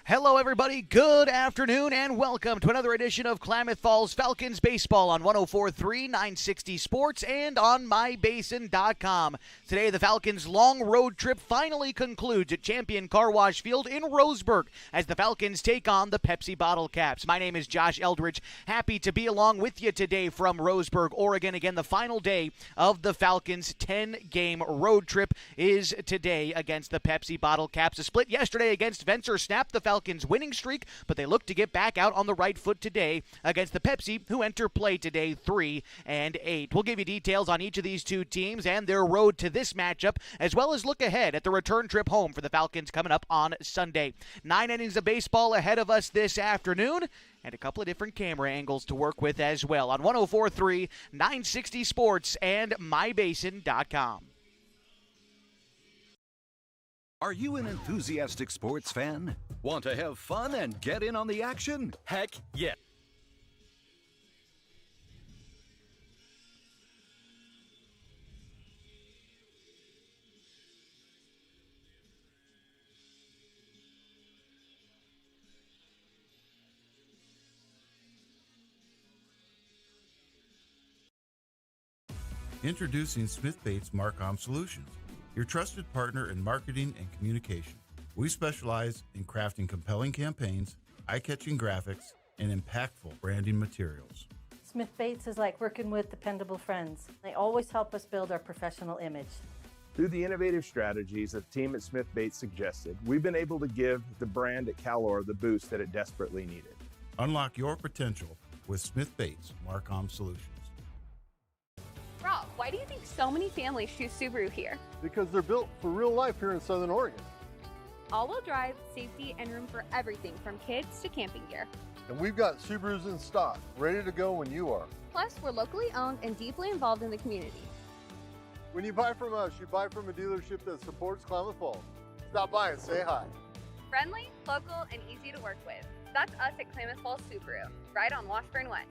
Hello, everybody. Good afternoon, and welcome to another edition of Klamath Falls Falcons baseball on 104.3 960 Sports and on mybasin.com. Today, the Falcons' long road trip finally concludes at Champion Car Wash Field in Roseburg as the Falcons take on the Pepsi Bottlecaps. My name is Josh Eldridge. Happy to be along with you today from Roseburg, Oregon. Again, the final day of the Falcons' 10-game road trip is today against the Pepsi Bottlecaps. A split yesterday against Vencer snapped the Falcons' winning streak, but they look to get back out on the right foot today against the Pepsi, who enter play today 3-8. We'll give you details on each of these two teams and their road to this matchup, as well as look ahead at the return trip home for the Falcons coming up on Sunday. 9 innings of baseball ahead of us this afternoon, and a couple of different camera angles to work with as well on 104.3 960 Sports and mybasin.com. Are you an enthusiastic sports fan? Want to have fun and get in on the action? Heck yeah. Introducing Smith Bates Marcom Solutions, your trusted partner in marketing and communication. We specialize in crafting compelling campaigns, eye-catching graphics, and impactful branding materials. Smith Bates is like working with dependable friends. They always help us build our professional image. Through the innovative strategies that the team at Smith Bates suggested, we've been able to give the brand at Calor the boost that it desperately needed. Unlock your potential with Smith Bates Marcom Solutions. Rob, why do you think so many families choose Subaru here? Because they're built for real life here in Southern Oregon. All-wheel drive, safety, and room for everything from kids to camping gear. And we've got Subarus in stock, ready to go when you are. Plus, we're locally owned and deeply involved in the community. When you buy from us, you buy from a dealership that supports Klamath Falls. Stop by and say hi. Friendly, local, and easy to work with. That's us at Klamath Falls Subaru, right on Washburn Way.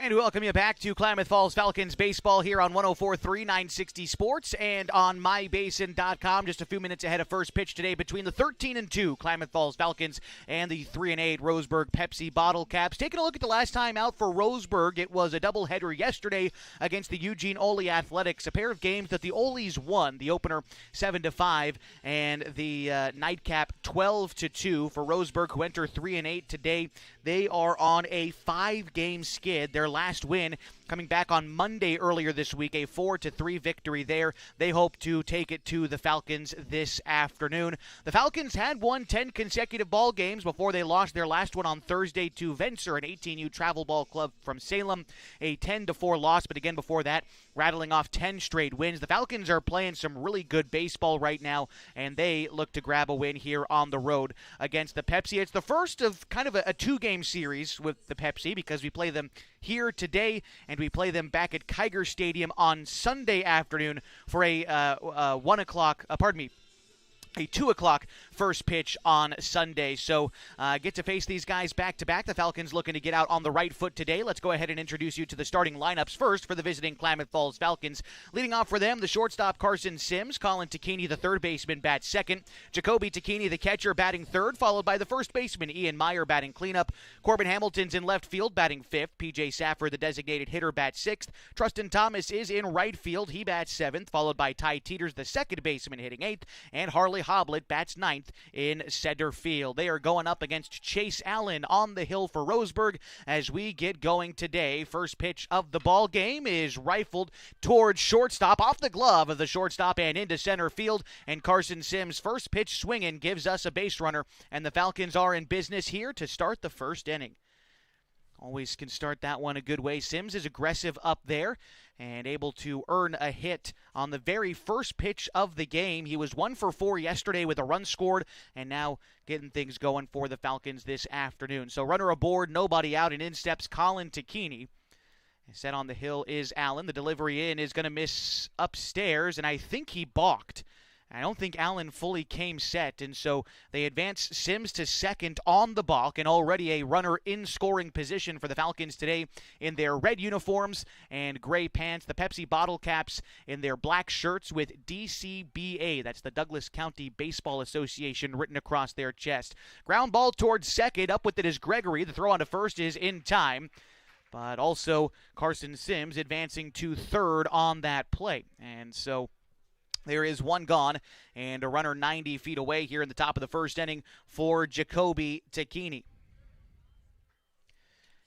And we welcome you back to Klamath Falls Falcons baseball here on 104.3 960 Sports and on mybasin.com. Just a few minutes ahead of first pitch today between the 13-2 Klamath Falls Falcons and the 3-8 Roseburg Pepsi Bottlecaps. Taking a look at the last time out for Roseburg, it was a doubleheader yesterday against the Eugene Ole Athletics, a pair of games that the Oles won. The opener 7-5 and the nightcap 12-2 for Roseburg, who enter 3-8 today. They are on a 5-game skid. Their last win coming back on Monday earlier this week, a 4-3 victory there. They hope to take it to the Falcons this afternoon. The Falcons had won 10 consecutive ball games before they lost their last one on Thursday to Vencer, an 18U travel ball club from Salem, a 10-4 loss, but again before that, rattling off 10 straight wins. The Falcons are playing some really good baseball right now, and they look to grab a win here on the road against the Pepsi. It's the first of kind of a two-game series with the Pepsi because we play them here today, and we play them back at Kiger Stadium on Sunday afternoon for a 2 o'clock first pitch on Sunday. So get to face these guys back-to-back. The Falcons looking to get out on the right foot today. Let's go ahead and introduce you to the starting lineups first for the visiting Klamath Falls Falcons. Leading off for them, the shortstop Carson Sims. Colin Tacchini, the third baseman, bats second. Jacoby Tacchini, the catcher, batting third, followed by the first baseman, Ian Meyer, batting cleanup. Corbin Hamilton's in left field, batting fifth. P.J. Safford, the designated hitter, bats sixth. Trustin Thomas is in right field. He bats seventh, followed by Ty Teeters, the second baseman, hitting eighth. And Harley Hoblet bats ninth in center field. They are going up against Chase Allen on the hill for Roseburg as we get going today. First pitch of the ball game is rifled towards shortstop, off the glove of the shortstop and into center field. And Carson Sims' first pitch swinging gives us a base runner, and the Falcons are in business here to start the first inning. Always can start that one a good way. Sims is aggressive up there and able to earn a hit on the very first pitch of the game. He was 1 for 4 yesterday with a run scored, and now getting things going for the Falcons this afternoon. So runner aboard, nobody out, and in steps Colin Tacchini. Set on the hill is Allen. The delivery in is going to miss upstairs, and I think he balked I don't think Allen fully came set, and so they advance Sims to second on the balk, and already a runner in scoring position for the Falcons today in their red uniforms and gray pants. The Pepsi Bottlecaps in their black shirts with DCBA, that's the Douglas County Baseball Association, written across their chest. Ground ball towards second, up with it is Gregory. The throw on to first is in time, but also Carson Sims advancing to third on that play, and so there is one gone, and a runner 90 feet away here in the top of the first inning for Jacoby Takini.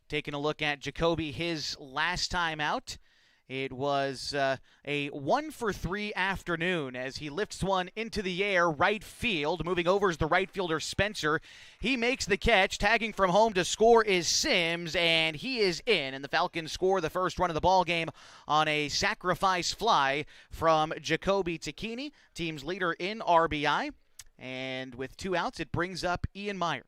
Taking a look at Jacoby, his last time out, it was a 1-for-3 afternoon as he lifts one into the air, right field. Moving over is the right fielder, Spencer. He makes the catch. Tagging from home to score is Sims, and he is in. And the Falcons score the first run of the ball game on a sacrifice fly from Jacoby Takini, team's leader in RBI. And with 2 outs, it brings up Ian Meyer.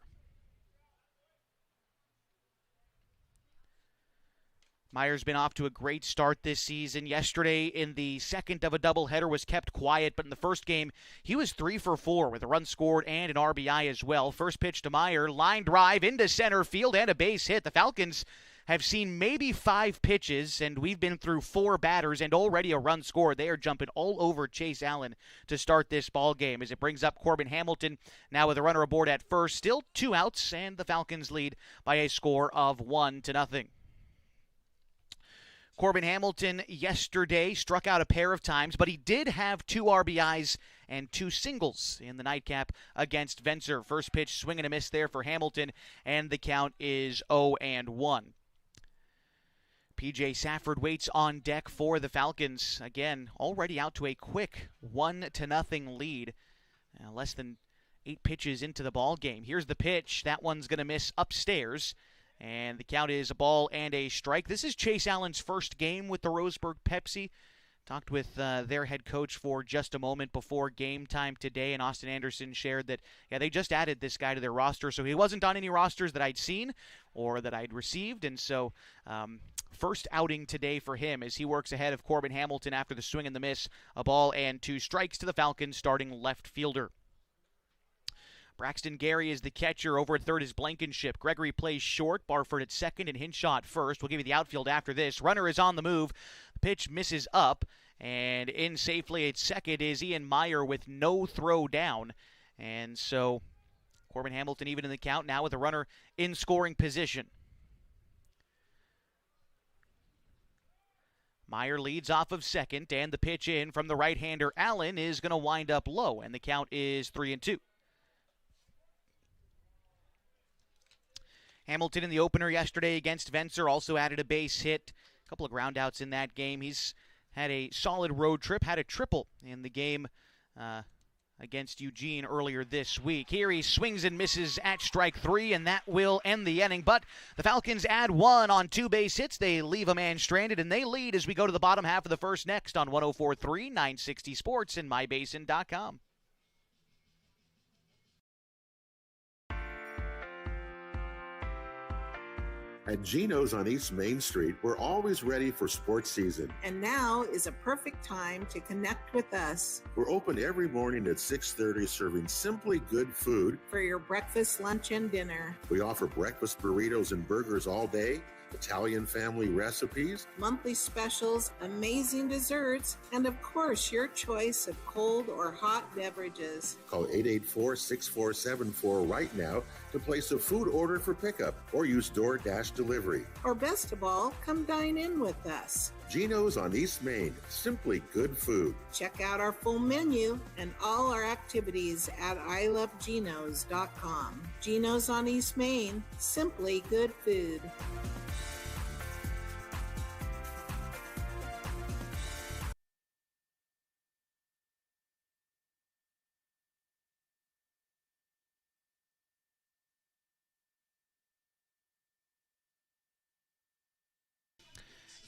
Meyer's been off to a great start this season. Yesterday, in the second of a doubleheader, was kept quiet, but in the first game, he was 3 for 4 with a run scored and an RBI as well. First pitch to Meyer, line drive into center field and a base hit. The Falcons have seen maybe 5 pitches, and we've been through 4 batters and already a run scored. They are jumping all over Chase Allen to start this ball game as it brings up Corbin Hamilton now with a runner aboard at first. Still 2 outs, and the Falcons lead by a score of 1-0. Corbin Hamilton yesterday struck out a pair of times, but he did have 2 RBIs and 2 singles in the nightcap against Vencer. First pitch, swing and a miss there for Hamilton, and the count is 0-1. P.J. Safford waits on deck for the Falcons. Again, already out to a quick 1-0 lead. Less than 8 pitches into the ball game. Here's the pitch. That one's going to miss upstairs. And the count is a ball and a strike. This is Chase Allen's first game with the Roseburg Pepsi. Talked with their head coach for just a moment before game time today, and Austin Anderson shared that, they just added this guy to their roster, so he wasn't on any rosters that I'd seen or that I'd received, and so first outing today for him as he works ahead of Corbin Hamilton after the swing and the miss. A ball and 2 strikes to the Falcons starting left fielder. Braxton Gary is the catcher. Over at third is Blankenship. Gregory plays short. Barford at second and Hinshaw at first. We'll give you the outfield after this. Runner is on the move. The pitch misses up. And in safely at second is Ian Meyer with no throw down. And so Corbin Hamilton even in the count now with a runner in scoring position. Meyer leads off of second, and the pitch in from the right-hander Allen is going to wind up low, and the count is 3-2. Hamilton in the opener yesterday against Vencer also added a base hit, a couple of groundouts in that game. He's had a solid road trip, had a triple in the game against Eugene earlier this week. Here he swings and misses at strike 3, and that will end the inning. But the Falcons add 1 on 2 base hits. They leave a man stranded, and they lead as we go to the bottom half of the first next on 104.3, 960 Sports, and MyBasin.com. At Geno's on East Main Street, we're always ready for sports season. And now is a perfect time to connect with us. We're open every morning at 6:30, serving simply good food. For your breakfast, lunch, and dinner. We offer breakfast burritos and burgers all day, Italian family recipes, monthly specials, amazing desserts, and of course, your choice of cold or hot beverages. Call 884-6474 right now to place a food order for pickup or use DoorDash delivery. Or best of all, come dine in with us. Geno's on East Main, simply good food. Check out our full menu and all our activities at ilovegenos.com. Geno's on East Main, simply good food.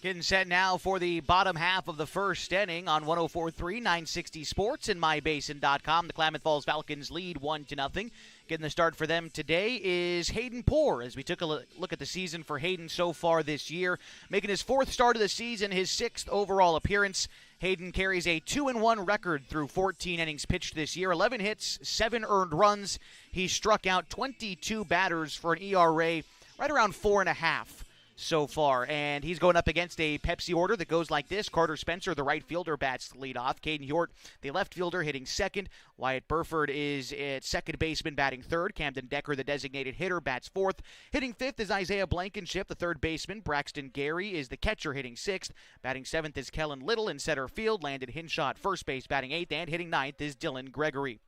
Getting set now for the bottom half of the first inning on 104.3, 960 Sports and MyBasin.com. The Klamath Falls Falcons lead 1-0. Getting the start for them today is Hayden Poor, as we took a look at the season for Hayden so far this year. Making his fourth start of the season, his sixth overall appearance. Hayden carries a 2-1 record through 14 innings pitched this year, 11 hits, 7 earned runs. He struck out 22 batters for an ERA right around 4.5. So far, and he's going up against a Pepsi order that goes like this. Carter Spencer, the right fielder, bats the lead off. Caden Hjort, the left fielder, hitting second. Wyatt Burford is at second baseman, batting third. Camden Decker, the designated hitter, bats fourth. Hitting fifth is Isaiah Blankenship, the third baseman. Braxton Gary is the catcher, hitting sixth. Batting seventh is Kellen Little in center field. Landon Hinshaw at first base, batting eighth, and hitting ninth is Dylan Gregory.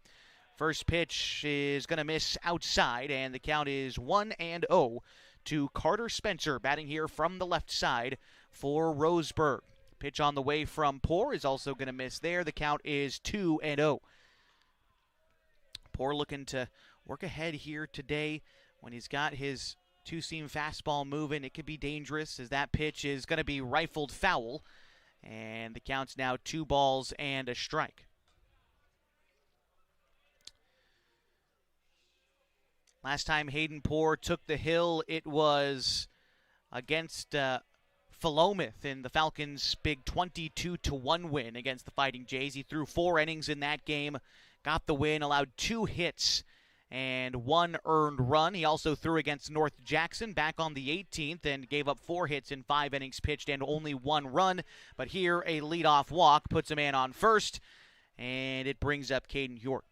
First pitch is going to miss outside, and the count is 1-0. To Carter Spencer, batting here from the left side for Roseburg. Pitch on the way from Poor is also going to miss there. The count is 2-0. Poor looking to work ahead here today. When he's got his two-seam fastball moving, it could be dangerous, as that pitch is going to be rifled foul. And the count's now 2 balls and a strike. Last time Hayden Poor took the hill, it was against Philomath in the Falcons' big 22-1 win against the Fighting Jays. He threw 4 innings in that game, got the win, allowed 2 hits and 1 earned run. He also threw against North Jackson back on the 18th and gave up 4 hits in 5 innings pitched and only 1 run. But here, a leadoff walk puts a man on first, and it brings up Caden Hjort.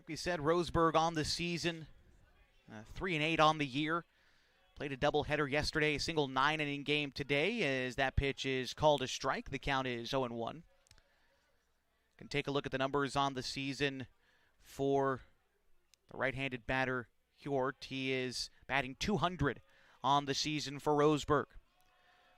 We said Roseburg on the season, 3-8 on the year. Played a doubleheader yesterday, a single 9-inning game today, as that pitch is called a strike. The count is 0-1. Can take a look at the numbers on the season for the right-handed batter Hjort. He is batting 200 on the season for Roseburg.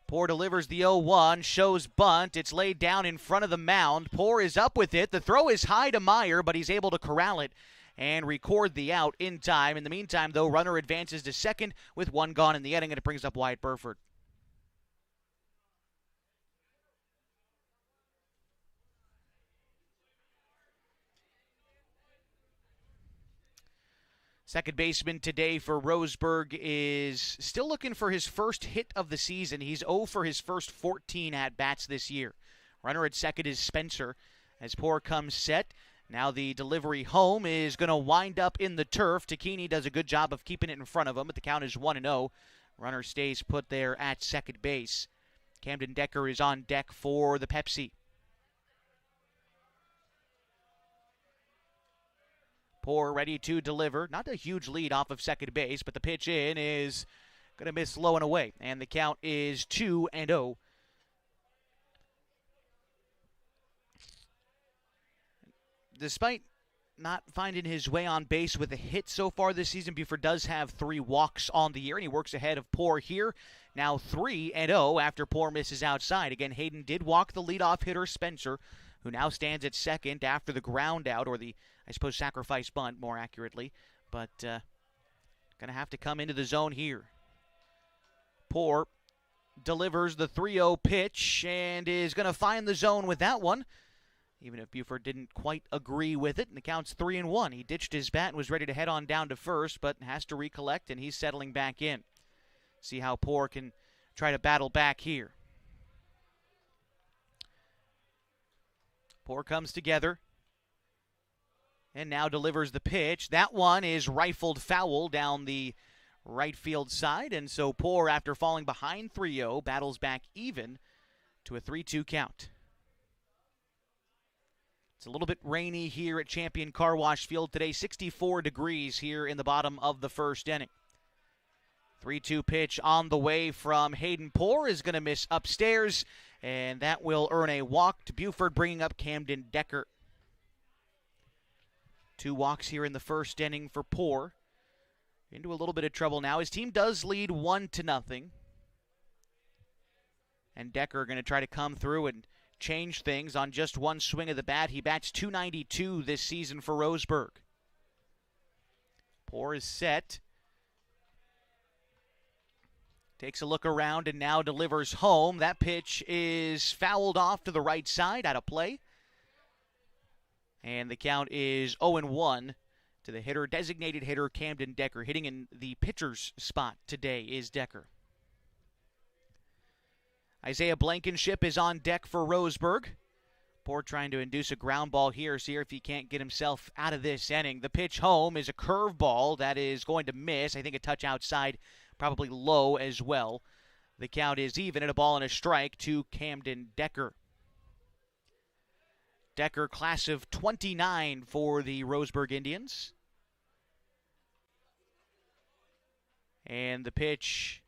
Poor delivers the 0-1, shows bunt. It's laid down in front of the mound. Poor is up with it. The throw is high to Meyer, but he's able to corral it and record the out in time. In the meantime, though, runner advances to second with 1 gone in the inning, and it brings up Wyatt Burford. Second baseman today for Roseburg is still looking for his first hit of the season. He's 0 for his first 14 at-bats this year. Runner at second is Spencer. As Poor comes set, now the delivery home is going to wind up in the turf. Takini does a good job of keeping it in front of him, but the count is 1-0. Runner stays put there at second base. Camden Decker is on deck for the Pepsi. Poor ready to deliver. Not a huge lead off of second base, but the pitch in is going to miss low and away. And the count is 2-0. Despite not finding his way on base with a hit so far this season, Buford does have 3 walks on the year, and he works ahead of Poor here. Now 3-0 after Poor misses outside. Again, Hayden did walk the leadoff hitter, Spencer, who now stands at second after the ground out, or the, I suppose, sacrifice bunt, more accurately. But going to have to come into the zone here. Poor delivers the 3-0 pitch and is going to find the zone with that one, even if Buford didn't quite agree with it, and the count's 3-1. He ditched his bat and was ready to head on down to first, but has to recollect, and he's settling back in. See how Poor can try to battle back here. Poor comes together and now delivers the pitch. That one is rifled foul down the right field side, and so Poor, after falling behind 3-0, battles back even to a 3-2 count. It's a little bit rainy here at Champion Car Wash Field today, 64 degrees here in the bottom of the first inning. 3-2 pitch on the way from Hayden Poor is going to miss upstairs, and that will earn a walk to Buford, bringing up Camden Decker. 2 walks here in the first inning for Poor. Into a little bit of trouble now. His team does lead 1-0. And Decker going to try to come through and change things on just one swing of the bat. He bats .292 this season for Roseburg. Poor is set. Takes a look around and now delivers home. That pitch is fouled off to the right side, out of play. And the count is 0-1 to the hitter, designated hitter Camden Decker. Hitting in the pitcher's spot today is Decker. Isaiah Blankenship is on deck for Roseburg. Poor trying to induce a ground ball here. See if he can't get himself out of this inning. The pitch home is a curveball that is going to miss. I think a touch outside, probably low as well. The count is even at a ball and a strike to Camden Decker. Decker, class of 29 for the Roseburg Indians. And the pitch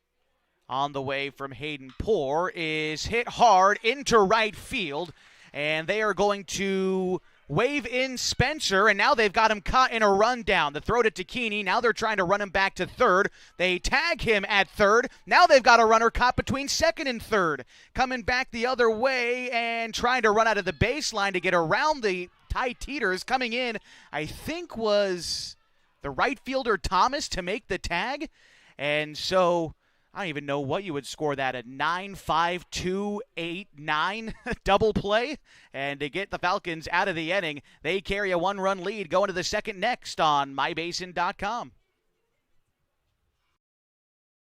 on the way from Hayden Poor is hit hard into right field. And they are going to wave in Spencer, and now they've got him caught in a rundown. The throw to Takini. Now they're trying to run him back to third. They tag him at third. Now they've got a runner caught between second and third. Coming back the other way and trying to run out of the baseline to get around the Ty Teeters. Coming in, I think, was the right fielder Thomas to make the tag. And so I don't even know what you would score that at 9-5-2-8-9 double play. And to get the Falcons out of the inning, they carry a 1-run lead going to the second next on mybasin.com.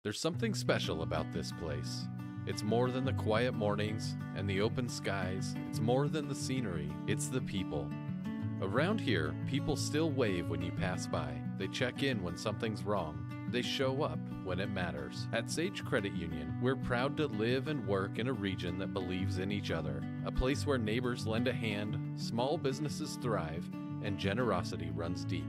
There's something special about this place. It's more than the quiet mornings and the open skies. It's more than the scenery. It's the people. Around here, people still wave when you pass by. They check in when something's wrong. They show up when it matters. At Sage Credit Union, we're proud to live and work in a region that believes in each other, a place where neighbors lend a hand, small businesses thrive, and generosity runs deep.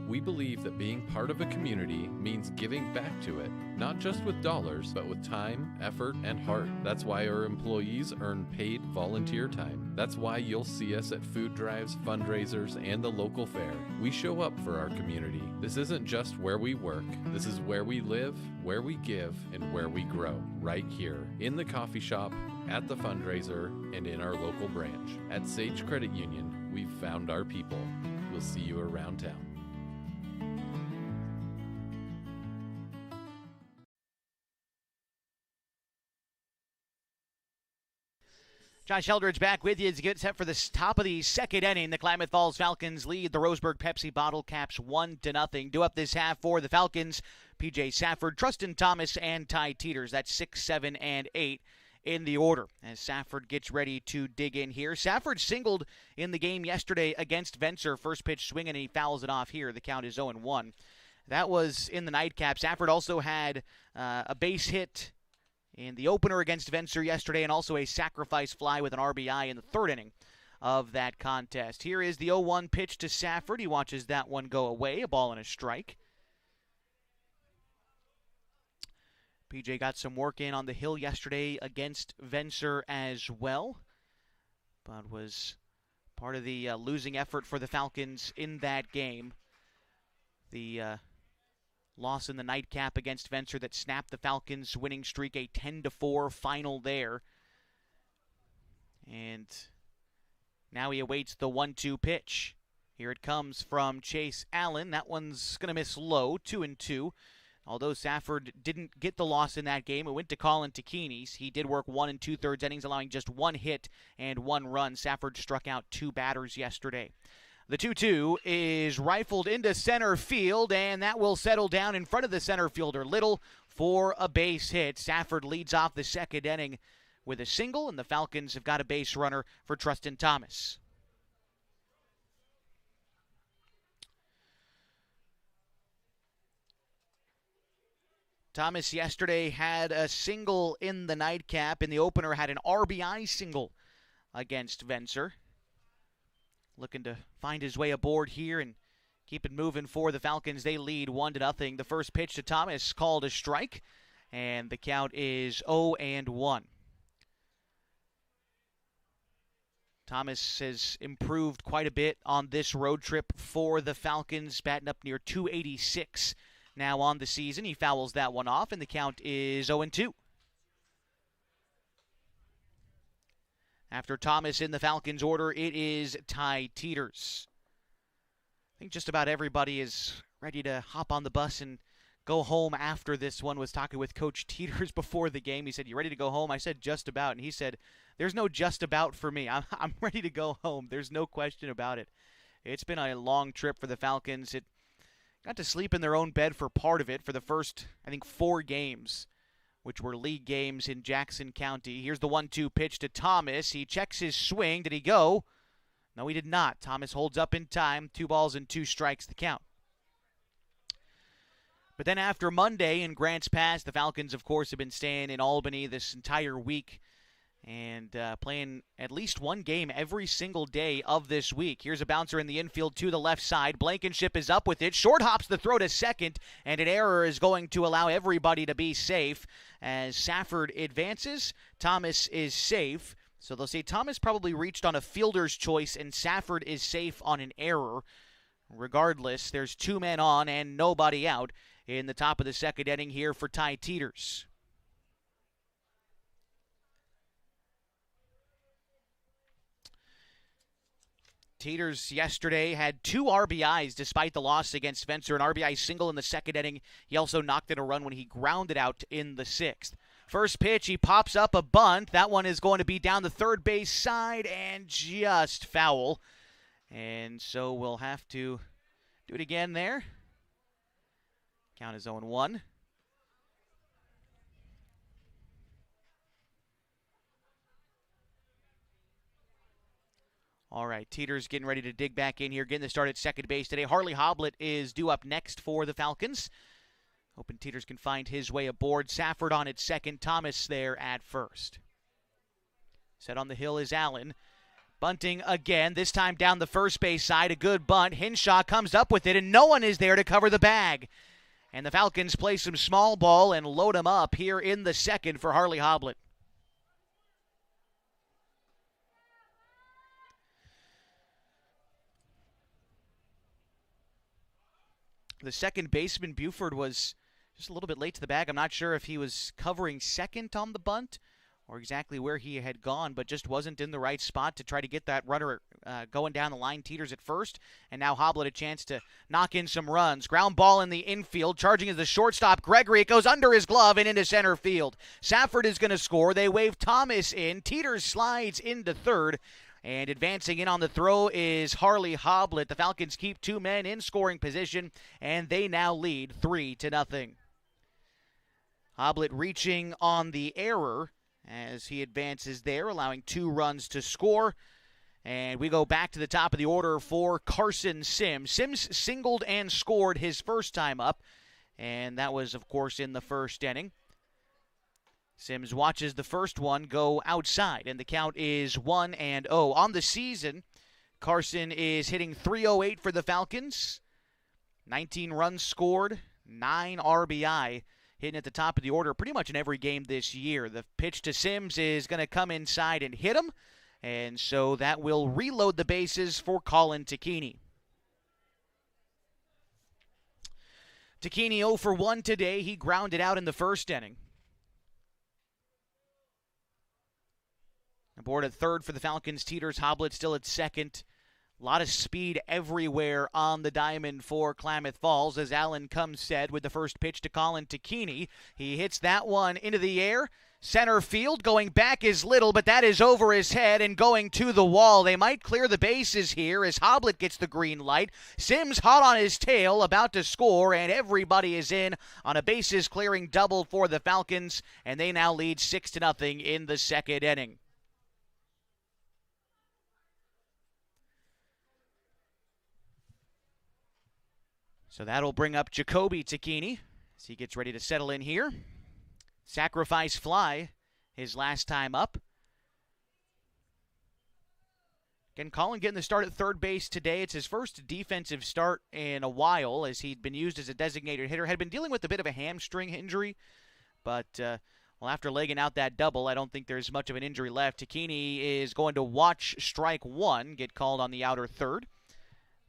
We believe that being part of a community means giving back to it, not just with dollars, but with time, effort, and heart. That's why our employees earn paid volunteer time. That's why you'll see us at food drives, fundraisers, and the local fair. We show up for our community. This isn't just where we work. This is where we live, where we give, and where we grow. Right here, in the coffee shop, at the fundraiser, and in our local branch. At Sage Credit Union, we've found our people. We'll see you around town. Josh Eldridge back with you as you get set for the top of the second inning. The Klamath Falls Falcons lead the Roseburg Pepsi Bottlecaps 1-0. Due up this half for the Falcons, P.J. Safford, Trustin Thomas, and Ty Teeters. That's 6, 7, and 8 in the order as Safford gets ready to dig in here. Safford singled in the game yesterday against Vencer. First pitch swinging, and he fouls it off here. The count is 0-1. That was in the nightcap. Safford also had a base hit in the opener against Vencer yesterday, and also a sacrifice fly with an RBI in the third inning of that contest. Here is the 0-1 pitch to Safford. He watches that one go away, a ball and a strike. PJ got some work in on the hill yesterday against Vencer as well, but was part of the losing effort for the Falcons in that game. The loss in the nightcap against Vencer that snapped the Falcons' winning streak, a 10-4 final there. And now he awaits the 1-2 pitch. Here it comes from Chase Allen. That one's going to miss low, 2-2. Although Safford didn't get the loss in that game, it went to Colin Takini's. He did work 1 2/3 innings, allowing just 1 hit and 1 run. Safford struck out 2 batters yesterday. The 2-2 is rifled into center field, and that will settle down in front of the center fielder, Little, for a base hit. Safford leads off the second inning with a single, and the Falcons have got a base runner for Trustin Thomas. Thomas yesterday had a single in the nightcap. In the opener, had an RBI single against Vencer. Looking to find his way aboard here and keep it moving for the Falcons. They lead 1-0. The first pitch to Thomas called a strike, and the count is 0-1. Thomas has improved quite a bit on this road trip for the Falcons, batting up near .286 now on the season. He fouls that one off, and the count is 0-2. After Thomas in the Falcons order, it is Ty Teeters. I think just about everybody is ready to hop on the bus and go home after this one. Was talking with Coach Teeters before the game. He said, "You ready to go home?" I said, "Just about." And he said, "There's no just about for me. I'm ready to go home. There's no question about it." It's been a long trip for the Falcons. It got to sleep in their own bed for part of it for the first, I think, 4 games, which were league games in Jackson County. Here's the 1-2 pitch to Thomas. He checks his swing. Did he go? No, he did not. Thomas holds up in time. 2 balls and 2 strikes the count. But then after Monday in Grants Pass, the Falcons, of course, have been staying in Albany this entire week and playing at least one game every single day of this week. Here's a bouncer in the infield to the left side. Blankenship is up with it. Short hops the throw to second, and an error is going to allow everybody to be safe. As Safford advances, Thomas is safe. So they'll say Thomas probably reached on a fielder's choice, and Safford is safe on an error. Regardless, there's 2 men on and nobody out in the top of the second inning here for Ty Teeters. Teeters yesterday had 2 RBIs despite the loss against Spencer, an RBI single in the second inning. He also knocked in a run when he grounded out in the 6th. First pitch, he pops up a bunt. That one is going to be down the third base side and just foul. And so we'll have to do it again there. Count is 0-1. All right, Teeters getting ready to dig back in here, getting the start at second base today. Harley Hoblet is due up next for the Falcons. Hoping Teeters can find his way aboard. Safford on at second, Thomas there at first. Set on the hill is Allen. Bunting again, this time down the first base side. A good bunt. Hinshaw comes up with it, and no one is there to cover the bag. And the Falcons play some small ball and load him up here in the second for Harley Hoblet. The second baseman, Buford, was just a little bit late to the bag. I'm not sure if he was covering second on the bunt or exactly where he had gone, but just wasn't in the right spot to try to get that runner going down the line. Teeters at first, and now Hoblet a chance to knock in some runs. Ground ball in the infield, charging as the shortstop, Gregory. It goes under his glove and into center field. Safford is going to score. They wave Thomas in. Teeters slides into third. And advancing in on the throw is Harley Hoblet. The Falcons keep 2 men in scoring position, and they now lead 3-0. Hoblet reaching on the error as he advances there, allowing 2 runs to score. And we go back to the top of the order for Carson Sims. Sims singled and scored his first time up, and that was, of course, in the first inning. Sims watches the first one go outside, and the count is 1-0. On the season, Carson is hitting .308 for the Falcons. 19 runs scored, 9 RBI, hitting at the top of the order pretty much in every game this year. The pitch to Sims is going to come inside and hit him, and so that will reload the bases for Colin Tacchini. Tacchini 0 for 1 today. He grounded out in the first inning. Aboard at third for the Falcons, Teeters. Hoblet still at second. A lot of speed everywhere on the diamond for Klamath Falls as Allen comes set with the first pitch to Colin Tacchini. He hits that one into the air. Center field, going back is Little, but that is over his head and going to the wall. They might clear the bases here as Hoblet gets the green light. Sims hot on his tail, about to score, and everybody is in on a bases-clearing double for the Falcons, and they now lead 6-0 in the second inning. So that'll bring up Jacoby Tacchini as he gets ready to settle in here. Sacrifice fly his last time up. Again, Colin getting the start at third base today. It's his first defensive start in a while as he'd been used as a designated hitter. Had been dealing with a bit of a hamstring injury, but well, after legging out that double, I don't think there's much of an injury left. Tacchini is going to watch strike 1 get called on the outer third.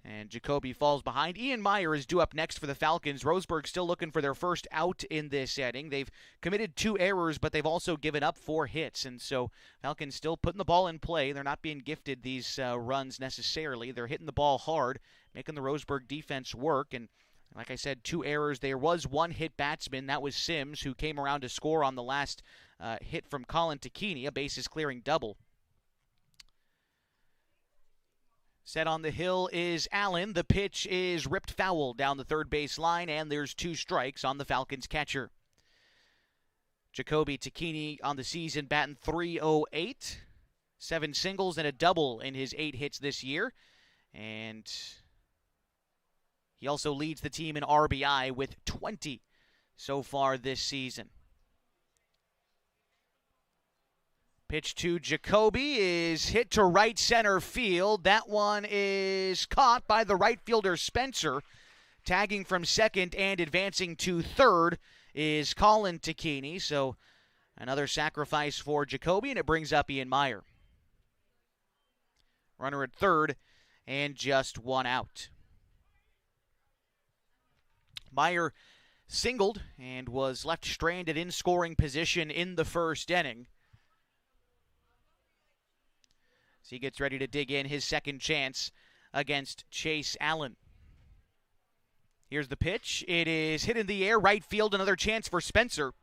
And Jacoby falls behind. Ian Meyer is due up next for the Falcons. Roseburg still looking for their first out in this inning. They've committed 2 errors, but they've also given up 4 hits. And so Falcons still putting the ball in play. They're not being gifted these runs necessarily. They're hitting the ball hard, making the Roseburg defense work. And like I said, 2 errors. There was 1 hit batsman. That was Sims, who came around to score on the last hit from Colin Takini, a bases clearing double. Set on the hill is Allen. The pitch is ripped foul down the third base line, and there's 2 strikes on the Falcons catcher. Jacoby Takini on the season batting .308, 7 singles and a double in his 8 hits this year. And he also leads the team in RBI with 20 so far this season. Pitch to Jacoby is hit to right center field. That one is caught by the right fielder Spencer. Tagging from second and advancing to third is Colin Takini. So another sacrifice for Jacoby, and it brings up Ian Meyer. Runner at third and just 1 out. Meyer singled and was left stranded in scoring position in the first inning. So he gets ready to dig in his second chance against Chase Allen. Here's the pitch. It is hit in the air, right field, another chance for Spencer.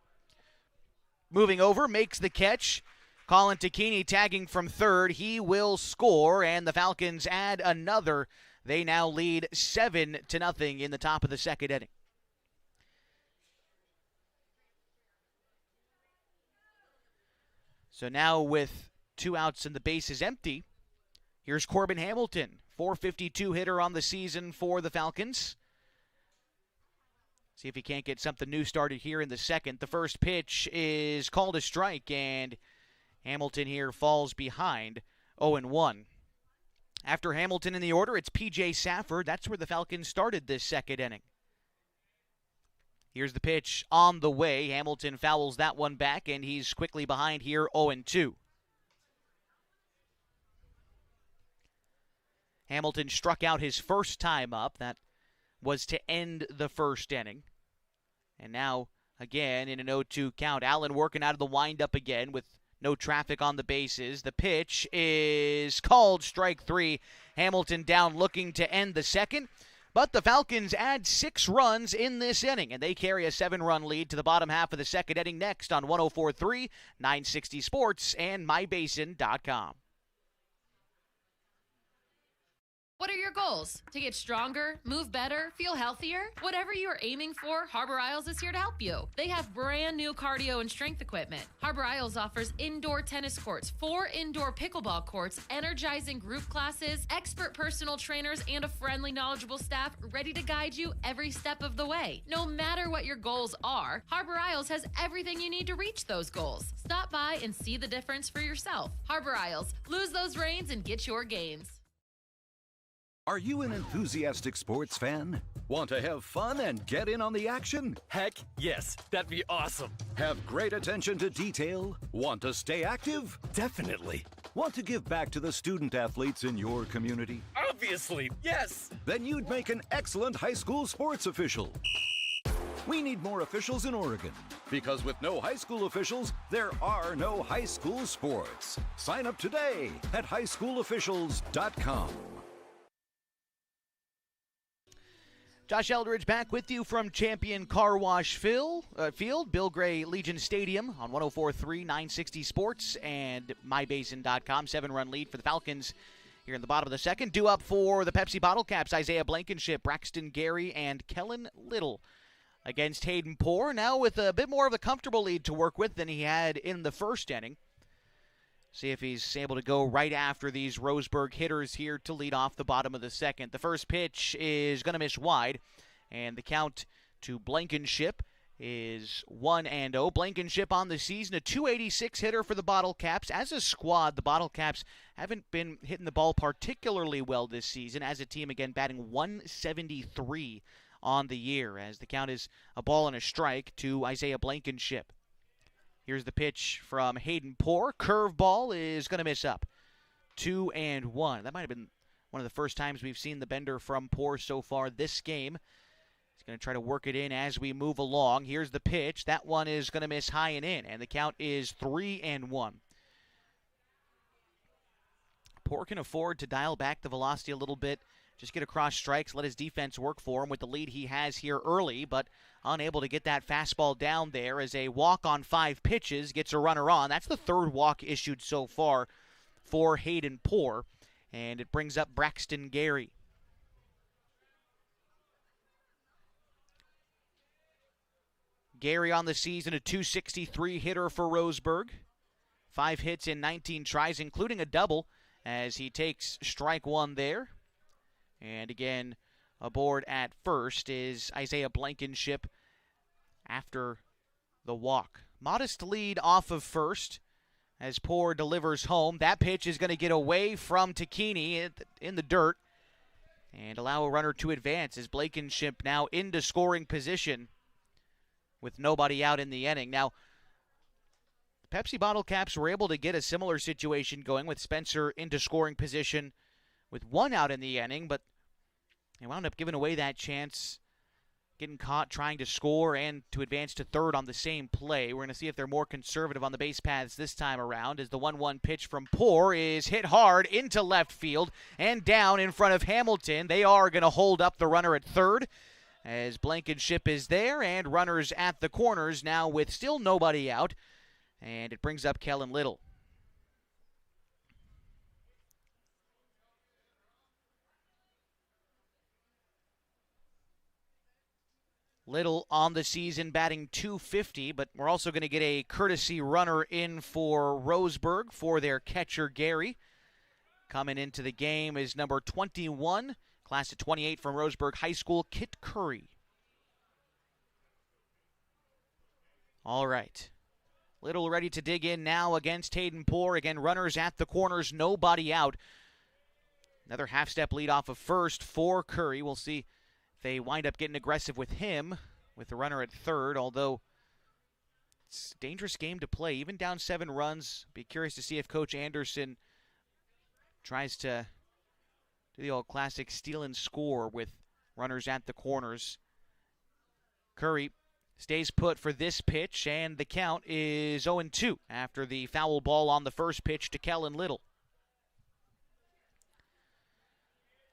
Moving over, makes the catch. Colin Takini tagging from third. He will score, and the Falcons add another. They now lead 7-0 in the top of the second inning. So now with 2 outs and the base is empty, here's Corbin Hamilton, .452 hitter on the season for the Falcons. See if he can't get something new started here in the second. The first pitch is called a strike, and Hamilton here falls behind 0-1. After Hamilton in the order, it's P.J. Safford. That's where the Falcons started this second inning. Here's the pitch on the way. Hamilton fouls that one back, and he's quickly behind here 0-2. Hamilton struck out his first time up. That was to end the first inning. And now, again, in an 0-2 count. Allen working out of the windup again with no traffic on the bases. The pitch is called strike 3. Hamilton down looking to end the second. But the Falcons add 6 runs in this inning, and they carry a 7-run lead to the bottom half of the second inning next on 104.3, 960 Sports, and MyBasin.com. What are your goals? To get stronger, move better, feel healthier? Whatever you are aiming for, Harbor Isles is here to help you. They have brand new cardio and strength equipment. Harbor Isles offers indoor tennis courts, 4 indoor pickleball courts, energizing group classes, expert personal trainers, and a friendly, knowledgeable staff ready to guide you every step of the way. No matter what your goals are, Harbor Isles has everything you need to reach those goals. Stop by and see the difference for yourself. Harbor Isles, lose those reins and get your gains. Are you an enthusiastic sports fan? Want to have fun and get in on the action? Heck yes, that'd be awesome. Have great attention to detail? Want to stay active? Definitely. Want to give back to the student athletes in your community? Obviously, yes. Then you'd make an excellent high school sports official. We need more officials in Oregon, because with no high school officials, there are no high school sports. Sign up today at highschoolofficials.com. Josh Eldridge back with you from Champion Car Wash Field, Bill Gray Legion Stadium on 104.3, 960 Sports, and MyBasin.com. 7-run lead for the Falcons here in the bottom of the second. Due up for the Pepsi Bottlecaps, Isaiah Blankenship, Braxton Gary, and Kellen Little against Hayden Poore. Now with a bit more of a comfortable lead to work with than he had in the first inning. See if he's able to go right after these Roseburg hitters here to lead off the bottom of the second. The first pitch is going to miss wide, and the count to Blankenship is 1-0. Blankenship on the season, a .286 hitter for the Bottlecaps. As a squad, the Bottlecaps haven't been hitting the ball particularly well this season. As a team, again, batting .173 on the year, as the count is a ball and a strike to Isaiah Blankenship. Here's the pitch from Hayden Poore. Curveball is going to miss up. 2-1. That might have been One of the first times we've seen the bender from Poor so far this game. He's going to try to work it in as we move along. Here's the pitch. That one is going to miss high and in, and the count is 3-1. Poor can afford to dial back the velocity a little bit, just get across strikes, let his defense work for him with the lead he has here early, but unable to get that fastball down there as a walk on 5 pitches gets a runner on. That's the third walk issued so far for Hayden Poor, and it brings up Braxton Gary. Gary on the season, a .263 hitter for Roseburg. 5 hits in 19 tries, including a double, as he takes strike 1 there. And again, aboard at first is Isaiah Blankenship after the walk. Modest lead off of first as Poor delivers home. That pitch is going to get away from Takini in the dirt and allow a runner to advance as Blankenship now into scoring position with nobody out in the inning. Now, Pepsi Bottlecaps were able to get a similar situation going with Spencer into scoring position with 1 out in the inning, but they wound up giving away that chance, getting caught trying to score and to advance to third on the same play. We're going to see if they're more conservative on the base paths this time around as the 1-1 pitch from Poor is hit hard into left field and down in front of Hamilton. They are going to hold up the runner at third as Blankenship is there and runners at the corners now with still nobody out, and it brings up Kellen Little. Little on the season batting .250, but we're also going to get a courtesy runner in for Roseburg for their catcher Gary. Coming into the game is number 21, class of 28 from Roseburg High School, Kit Curry. All right. Little ready to dig in now against Hayden Poor. Again, runners at the corners, nobody out. Another half-step lead off of first for Curry. We'll see if they wind up getting aggressive with him with the runner at third, although it's a dangerous game to play. Even down 7 runs, be curious to see if Coach Anderson tries to do the old classic steal and score with runners at the corners. Curry stays put for this pitch, and the count is 0-2 after the foul ball on the first pitch to Kellen Little.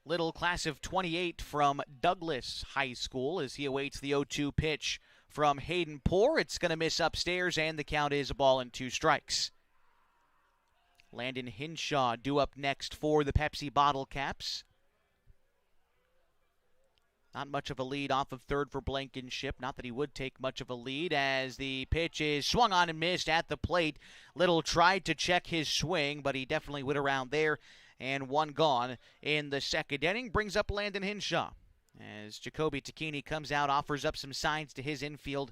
Little, class of 28 from Douglas High School, as he awaits the 0-2 pitch from Hayden Poor. It's going to miss upstairs, and the count is a ball and 2 strikes. Landon Hinshaw due up next for the Pepsi Bottlecaps. Not much of a lead off of third for Blankenship. Not that he would take much of a lead as the pitch is swung on and missed at the plate. Little tried to check his swing, but he definitely went around there, and 1 gone in the second inning. Brings up Landon Hinshaw as Jacoby Takini comes out, offers up some signs to his infield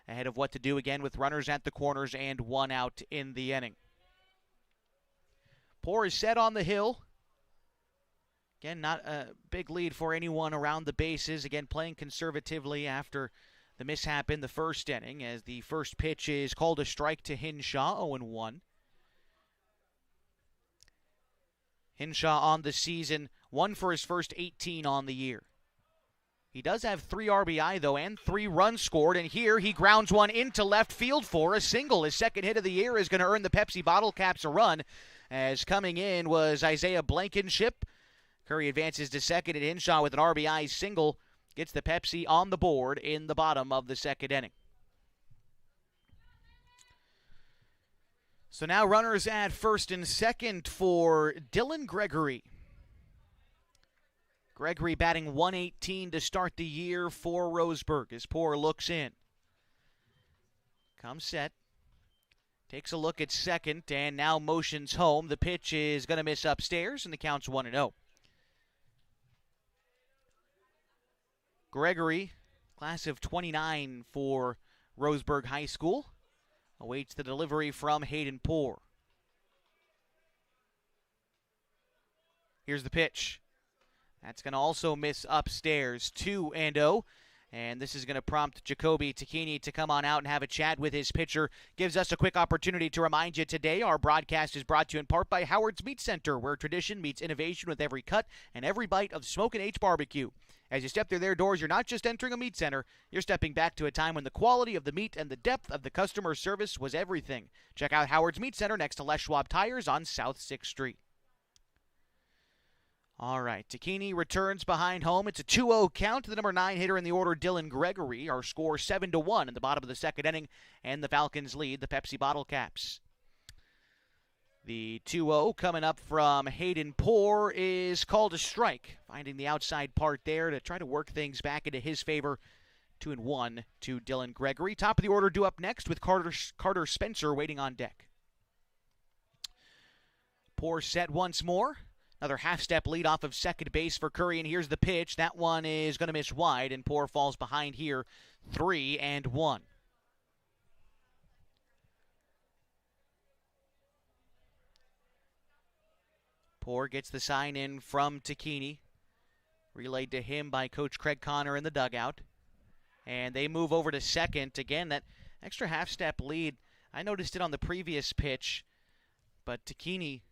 ahead of what to do again with runners at the corners and 1 out in the inning. Poor is set on the hill. Again, not a big lead for anyone around the bases. Again, playing conservatively after the mishap in the first inning as the first pitch is called a strike to Hinshaw, 0-1. Hinshaw on the season, 1 for his first 18 on the year. He does have 3 RBI, though, and 3 runs scored, and here he grounds one into left field for a single. His second hit of the year is going to earn the Pepsi Bottlecaps a run, as coming in was Isaiah Blankenship. Curry advances to second, and Hinshaw with an RBI single gets the Pepsi on the board in the bottom of the second inning. So now runners at first and second for Dylan Gregory. Gregory batting .118 to start the year for Roseburg as Poor looks in. Comes set. Takes a look at second and now motions home. The pitch is going to miss upstairs and the count's 1-0. Gregory, class of 29 for Roseburg High School, awaits the delivery from Hayden Poor. Here's the pitch. That's going to also miss upstairs, 2-0. And this is going to prompt Jacoby Tacchini to come on out and have a chat with his pitcher. Gives us a quick opportunity to remind you today our broadcast is brought to you in part by Howard's Meat Center, where tradition meets innovation with every cut and every bite of Smokin' H barbecue. As you step through their doors, you're not just entering a meat center, you're stepping back to a time when the quality of the meat and the depth of the customer service was everything. Check out Howard's Meat Center next to Les Schwab Tires on South 6th Street. All right, Tacchini returns behind home. It's a 2-0 count to the number 9 hitter in the order, Dylan Gregory. Our score 7-1 in the bottom of the second inning, and the Falcons lead the Pepsi Bottlecaps. The 2-0 coming up from Hayden Poor is called a strike, finding the outside part there to try to work things back into his favor. 2-1 to Dylan Gregory. Top of the order due up next with Carter Spencer waiting on deck. Poor set once more. Another half-step lead off of second base for Curry, and here's the pitch. That one is going to miss wide, and Poor falls behind here, 3-1. Poor gets the sign in from Tacchini, relayed to him by Coach Craig Connor in the dugout, and they move over to second. Again, that extra half-step lead, I noticed it on the previous pitch, but Tacchini,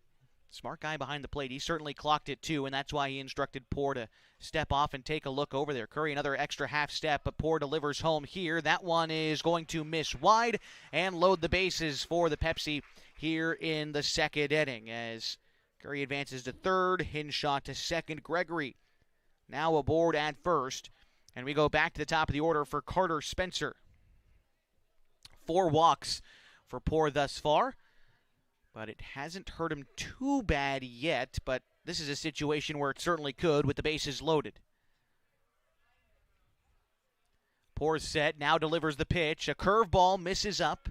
smart guy behind the plate, he certainly clocked it too, and that's why he instructed Poor to step off and take a look over there. Curry another extra half step, but Poor delivers home here. That one is going to miss wide and load the bases for the Pepsi here in the second inning as Curry advances to third, Hinshaw to second. Gregory now aboard at first, and we go back to the top of the order for Carter Spencer. 4 walks for Poor thus far, but it hasn't hurt him too bad yet, but this is a situation where it certainly could with the bases loaded. Poor set, now delivers the pitch. A curveball misses up.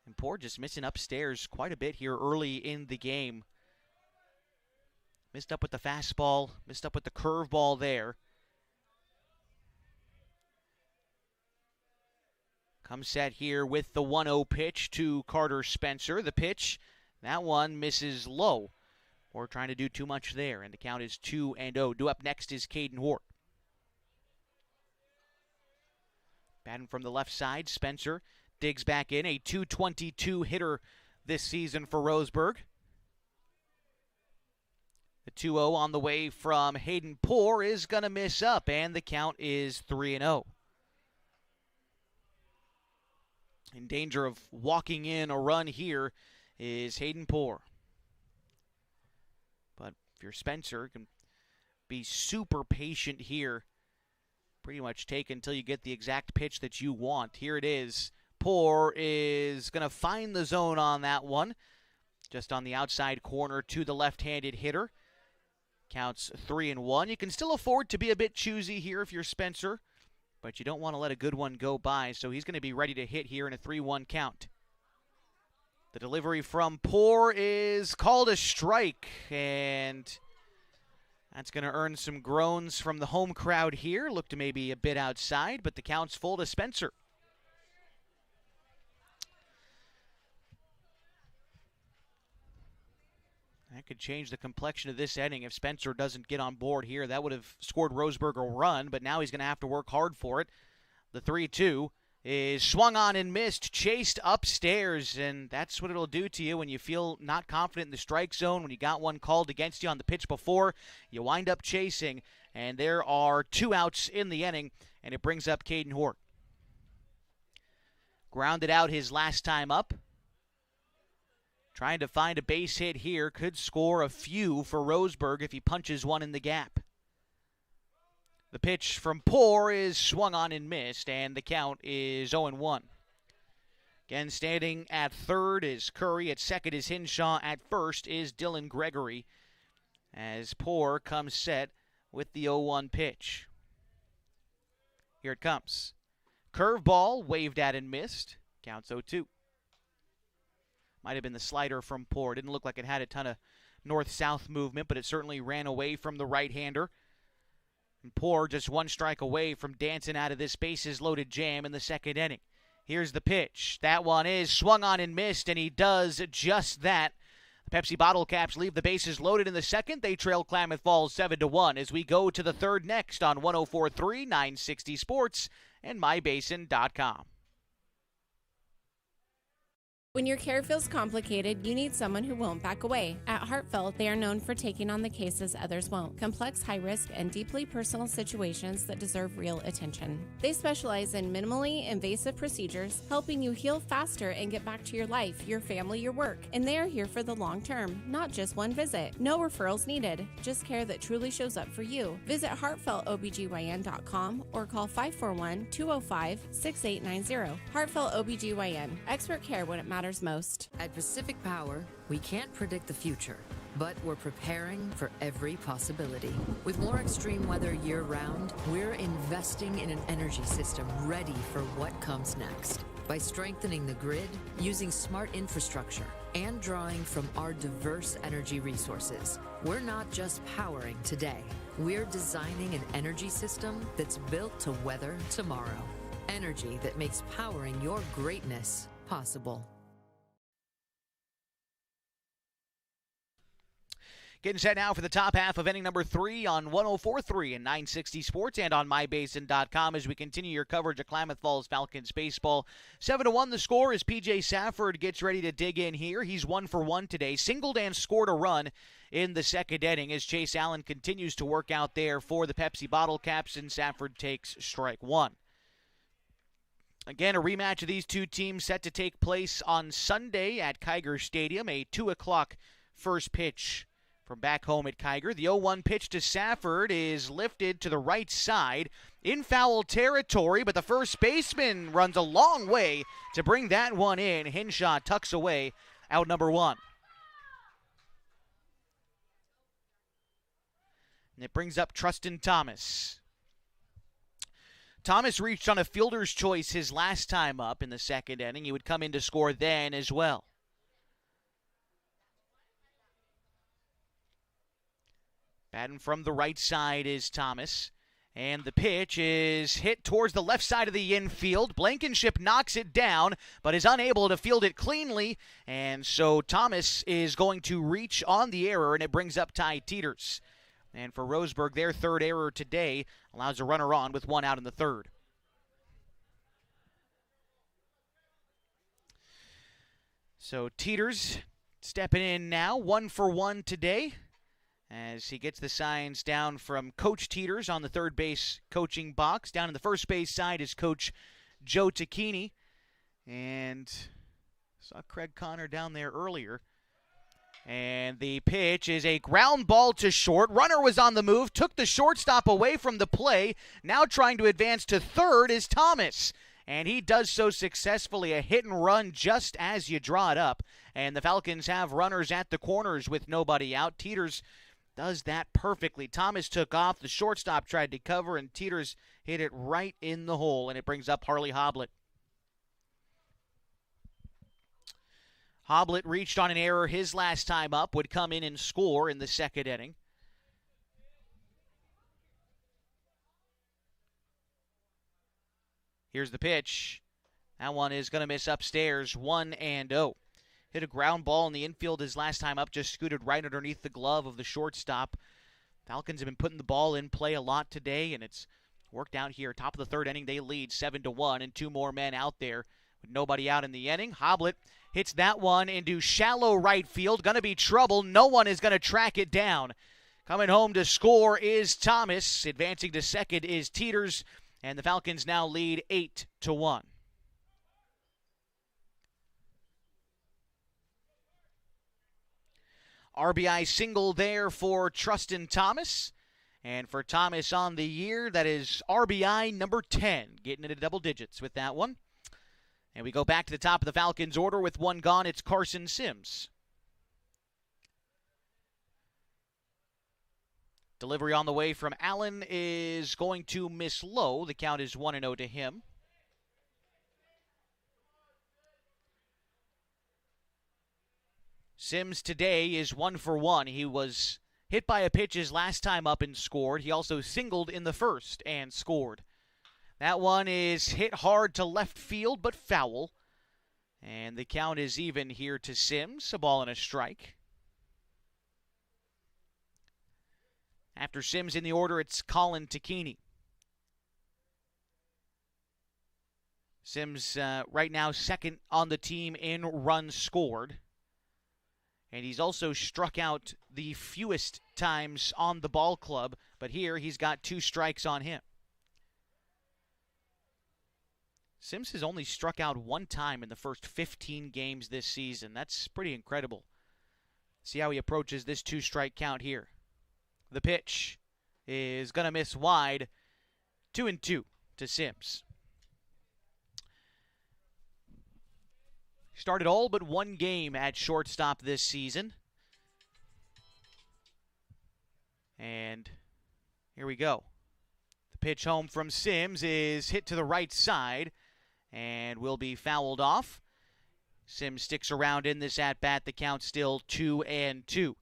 And Poor just missing upstairs quite a bit here early in the game. Missed up with the fastball, missed up with the curveball there. Comes set here with the 1-0 pitch to Carter Spencer. The pitch, that one misses low. Or trying to do too much there, and the count is 2-0. Due up next is Caden Hort. Batting from the left side, Spencer digs back in. A .222 hitter this season for Roseburg. The 2-0 on the way from Hayden Poor is going to miss up, and the count is 3-0. In danger of walking in a run here is Hayden Poor. But if you're Spencer, you can be super patient here. Pretty much take until you get the exact pitch that you want. Here it is. Poor is going to find the zone on that one. Just on the outside corner to the left-handed hitter. Counts 3-1. You can still afford to be a bit choosy here if you're Spencer, but you don't want to let a good one go by, so he's going to be ready to hit here in a 3-1 count. The delivery from Poor is called a strike, and that's going to earn some groans from the home crowd here. Looked maybe a bit outside, but the count's full to Spencer. That could change the complexion of this inning if Spencer doesn't get on board here. That would have scored Roseburg a run, but now he's going to have to work hard for it. The 3-2 is swung on and missed, chased upstairs, and that's what it'll do to you when you feel not confident in the strike zone, when you got one called against you on the pitch before. You wind up chasing, and there are 2 outs in the inning, and it brings up Caden Hort. Grounded out his last time up. Trying to find a base hit here. Could score a few for Roseburg if he punches one in the gap. The pitch from Poor is swung on and missed, and the count is 0-1. Again, standing at third is Curry. At second is Hinshaw. At first is Dylan Gregory. As Poor comes set with the 0-1 pitch. Here it comes. Curveball waved at and missed. Counts 0-2. Might have been the slider from Poor. Didn't look like it had a ton of north-south movement, but it certainly ran away from the right-hander. And Poor just 1 strike away from dancing out of this bases-loaded jam in the second inning. Here's the pitch. That one is swung on and missed, and he does just that. The Pepsi Bottlecaps leave the bases loaded in the second. They trail Klamath Falls 7-1 as we go to the third next on 104.3, 960 Sports, and mybasin.com. When your care feels complicated, you need someone who won't back away. At Heartfelt, they are known for taking on the cases others won't. Complex, high-risk, and deeply personal situations that deserve real attention. They specialize in minimally invasive procedures, helping you heal faster and get back to your life, your family, your work. And they are here for the long term, not just one visit. No referrals needed, just care that truly shows up for you. Visit heartfeltobgyn.com or call 541-205-6890. Heartfelt OBGYN, expert care when it matters most. At Pacific Power, we can't predict the future, but we're preparing for every possibility. With more extreme weather year-round, we're investing in an energy system ready for what comes next. By strengthening the grid, using smart infrastructure, and drawing from our diverse energy resources, we're not just powering today. We're designing an energy system that's built to weather tomorrow. Energy that makes powering your greatness possible. Getting set now for the top half of inning number 3 on 104.3 and 960 Sports and on mybasin.com as we continue your coverage of Klamath Falls Falcons baseball. 7-1 the score as P.J. Safford gets ready to dig in here. He's 1 for 1 today. Singled and scored a run in the second inning as Chase Allen continues to work out there for the Pepsi Bottlecaps, and Safford takes strike 1. Again, a rematch of these two teams set to take place on Sunday at Kiger Stadium, a 2 o'clock first pitch from back home at Kiger. The 0-1 pitch to Safford is lifted to the right side in foul territory, but the first baseman runs a long way to bring that one in. Hinshaw tucks away out number 1. And it brings up Trustin Thomas. Thomas reached on a fielder's choice his last time up in the second inning. He would come in to score then as well. Batting from the right side is Thomas. And the pitch is hit towards the left side of the infield. Blankenship knocks it down, but is unable to field it cleanly. And so Thomas is going to reach on the error, and it brings up Ty Teeters. And for Roseburg, their third error today allows a runner on with 1 out in the third. So Teeters stepping in now, 1 for 1 today, as he gets the signs down from Coach Teeters on the third base coaching box. Down in the first base side is Coach Joe Tacchini. And saw Craig Connor down there earlier. And the pitch is a ground ball to short. Runner was on the move, took the shortstop away from the play. Now trying to advance to third is Thomas. And he does so successfully, a hit and run just as you draw it up. And the Falcons have runners at the corners with nobody out. Teeters does that perfectly. Thomas took off. The shortstop tried to cover, and Teeters hit it right in the hole, and it brings up Harley Hoblet. Hoblet reached on an error his last time up, would come in and score in the second inning. Here's the pitch. That one is going to miss upstairs, 1-0. Hit a ground ball in the infield his last time up, just scooted right underneath the glove of the shortstop. Falcons have been putting the ball in play a lot today, and it's worked out here. Top of the third inning, they lead 7-1, and 2 more men out there with nobody out in the inning. Hoblet hits that one into shallow right field. Going to be trouble. No one is going to track it down. Coming home to score is Thomas. Advancing to second is Teeters, and the Falcons now lead 8-1. RBI single there for Trustin Thomas. And for Thomas on the year, that is RBI number 10, getting into double digits with that one. And we go back to the top of the Falcons order with 1 gone. It's Carson Sims. Delivery on the way from Allen is going to miss low. The count is 1-0 to him. Sims today is 1 for 1. He was hit by a pitch his last time up and scored. He also singled in the first and scored. That one is hit hard to left field, but foul. And the count is even here to Sims. A ball and a strike. After Sims in the order, it's Colin Takini. Sims right now second on the team in runs scored. And he's also struck out the fewest times on the ball club, but here he's got 2 strikes on him. Sims has only struck out 1 time in the first 15 games this season. That's pretty incredible. See how he approaches this 2-strike count here. The pitch is going to miss wide. 2-2 to Sims. Started all but 1 game at shortstop this season. And here we go. The pitch home from Sims is hit to the right side and will be fouled off. Sims sticks around in this at-bat. The count's still 2-2.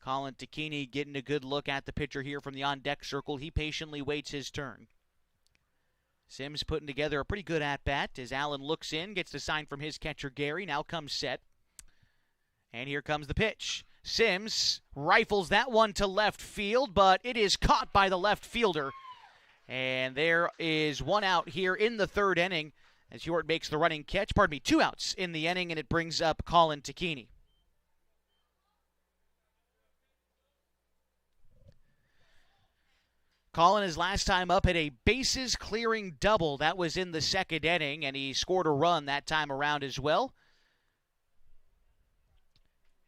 Colin Takini getting a good look at the pitcher here from the on-deck circle. He patiently waits his turn. Sims putting together a pretty good at-bat as Allen looks in, gets the sign from his catcher Gary. Now comes set. And here comes the pitch. Sims rifles that one to left field, but it is caught by the left fielder. And there is 1 out here in the 3rd inning as Hewart makes the running catch. 2 outs in the inning, and it brings up Colin Takini. Colin, his last time up, had a bases-clearing double. That was in the 2nd inning, and he scored a run that time around as well.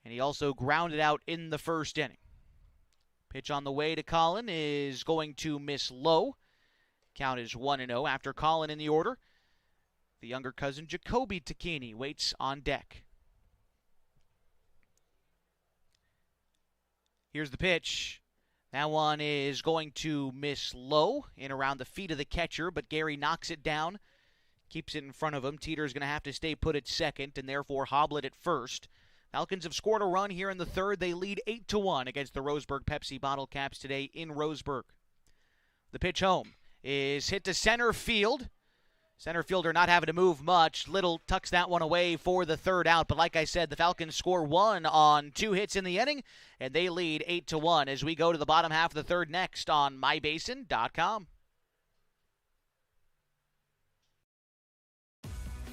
And he also grounded out in the 1st inning. Pitch on the way to Colin is going to miss low. Count is 1-0 after Colin in the order. The younger cousin, Jacoby Takini, waits on deck. Here's the pitch. That one is going to miss low in around the feet of the catcher, but Gary knocks it down, keeps it in front of him. Teeter's going to have to stay put at second and therefore hobble it at first. Falcons have scored a run here in the 3rd. They lead 8-1 against the Roseburg Pepsi Bottlecaps today in Roseburg. The pitch home is hit to center field. Center fielder not having to move much. Little tucks that one away for the 3rd out. But like I said, the Falcons score 1 on 2 hits in the inning, and they lead 8-1 as we go to the bottom half of the 3rd next on mybasin.com.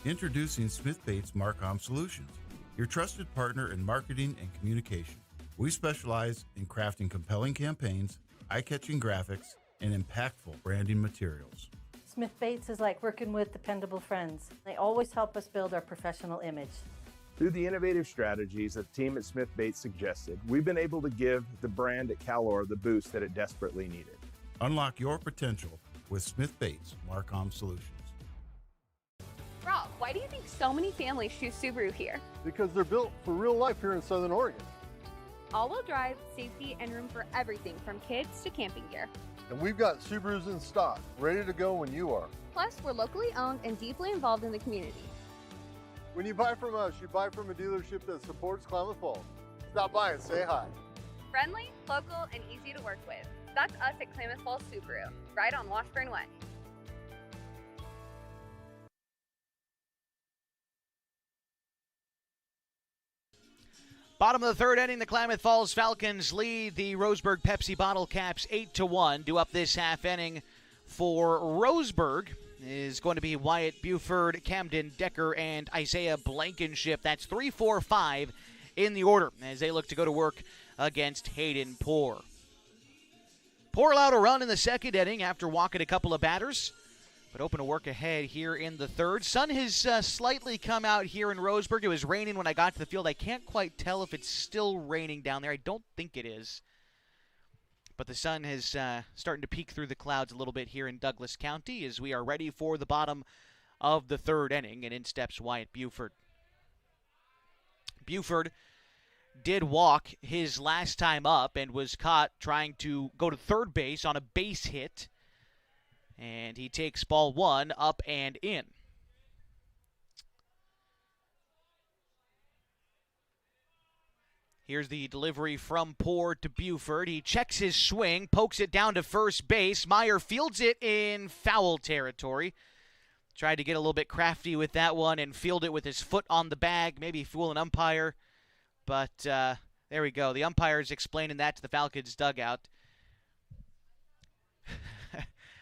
Introducing Smith Bates Marcom Solutions, your trusted partner in marketing and communication. We specialize in crafting compelling campaigns, eye-catching graphics, and impactful branding materials. Smith Bates is like working with dependable friends. They always help us build our professional image. Through the innovative strategies that the team at Smith Bates suggested, we've been able to give the brand at Calor the boost that it desperately needed. Unlock your potential with Smith Bates Marcom Solutions. Rob, why do you think so many families choose Subaru here? Because they're built for real life here in Southern Oregon. All-wheel drive, safety, and room for everything from kids to camping gear. And we've got Subarus in stock, ready to go when you are. Plus, we're locally owned and deeply involved in the community. When you buy from us, you buy from a dealership that supports Klamath Falls. Stop by and say hi. Friendly, local, and easy to work with. That's us at Klamath Falls Subaru, right on Washburn Way. Bottom of the 3rd inning, the Klamath Falls Falcons lead the Roseburg Pepsi Bottlecaps 8-1. Due up this half inning for Roseburg is going to be Wyatt Buford, Camden Decker, and Isaiah Blankenship. That's 3-4-5 in the order as they look to go to work against Hayden Poor. Poor allowed a run in the 2nd inning after walking a couple of batters, but open to work ahead here in the 3rd. Sun has slightly come out here in Roseburg. It was raining when I got to the field. I can't quite tell if it's still raining down there. I don't think it is. But the sun is starting to peek through the clouds a little bit here in Douglas County as we are ready for the bottom of the 3rd inning, and in steps Wyatt Buford. Buford did walk his last time up and was caught trying to go to 3rd base on a base hit. And he takes ball 1 up and in. Here's the delivery from Poor to Buford. He checks his swing, pokes it down to 1st base. Meyer fields it in foul territory. Tried to get a little bit crafty with that one and field it with his foot on the bag, maybe fool an umpire. But there we go. The umpire's explaining that to the Falcons dugout.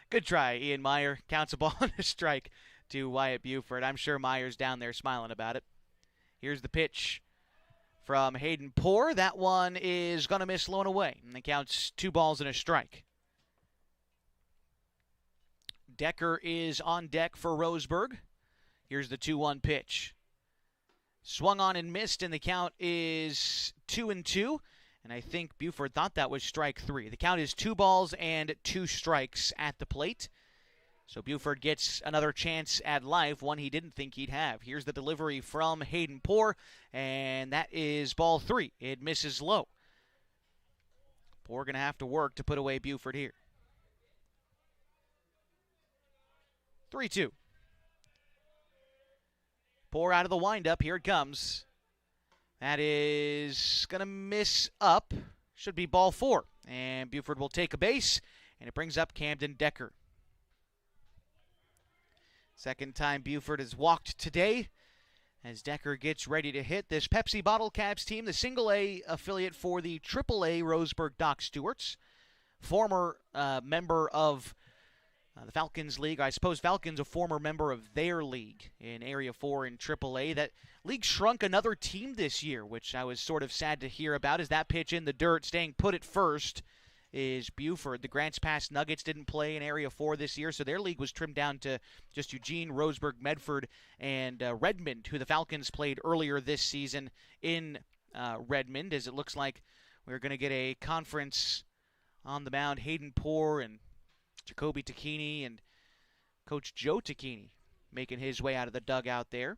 Good try, Ian Meyer. Counts a ball and a strike to Wyatt Buford. I'm sure Meyer's down there smiling about it. Here's the pitch from Hayden Poor. That one is going to miss low and away. And it counts 2 balls and a strike. Decker is on deck for Roseburg. Here's the 2-1 pitch. Swung on and missed, and the count is 2-2. And I think Buford thought that was strike 3. The count is 2 balls and 2 strikes at the plate. So Buford gets another chance at life, one he didn't think he'd have. Here's the delivery from Hayden Poor, and that is ball 3. It misses low. Poor going to have to work to put away Buford here. 3-2. Poor out of the windup. Here it comes. That is going to miss up. Should be ball 4. And Buford will take a base, and it brings up Camden Decker. Second time Buford has walked today as Decker gets ready to hit. This Pepsi Bottlecaps team, the single-A affiliate for the triple-A Roseburg Dock Stewarts. Former member of the Falcons League. I suppose Falcons a former member of their league in Area 4 in AAA. That league shrunk another team this year, which I was sort of sad to hear about. As that pitch in the dirt, staying put at first, is Buford. The Grants Pass Nuggets didn't play in Area 4 this year, so their league was trimmed down to just Eugene, Roseburg, Medford, and Redmond, who the Falcons played earlier this season in Redmond, as it looks like we're going to get a conference on the mound. Hayden Poor and Jacoby Tacchini and Coach Joe Tacchini making his way out of the dugout there.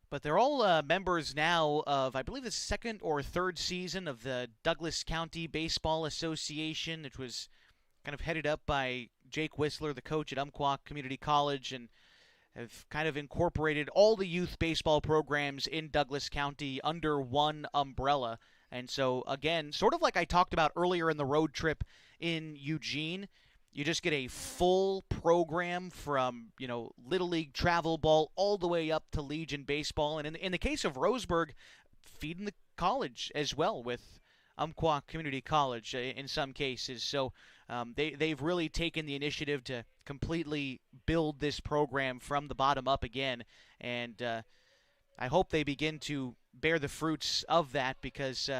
But they're all members now of, I believe, the 2nd or 3rd season of the Douglas County Baseball Association. It was kind of headed up by Jake Whistler, the coach at Umpqua Community College, and have kind of incorporated all the youth baseball programs in Douglas County under one umbrella. And so, again, sort of like I talked about earlier in the road trip in Eugene, you just get a full program from, Little League travel ball all the way up to Legion baseball. And in the case of Roseburg, feeding the college as well with Umpqua Community College in some cases. So they've really taken the initiative to completely build this program from the bottom up again. And I hope they begin to bear the fruits of that because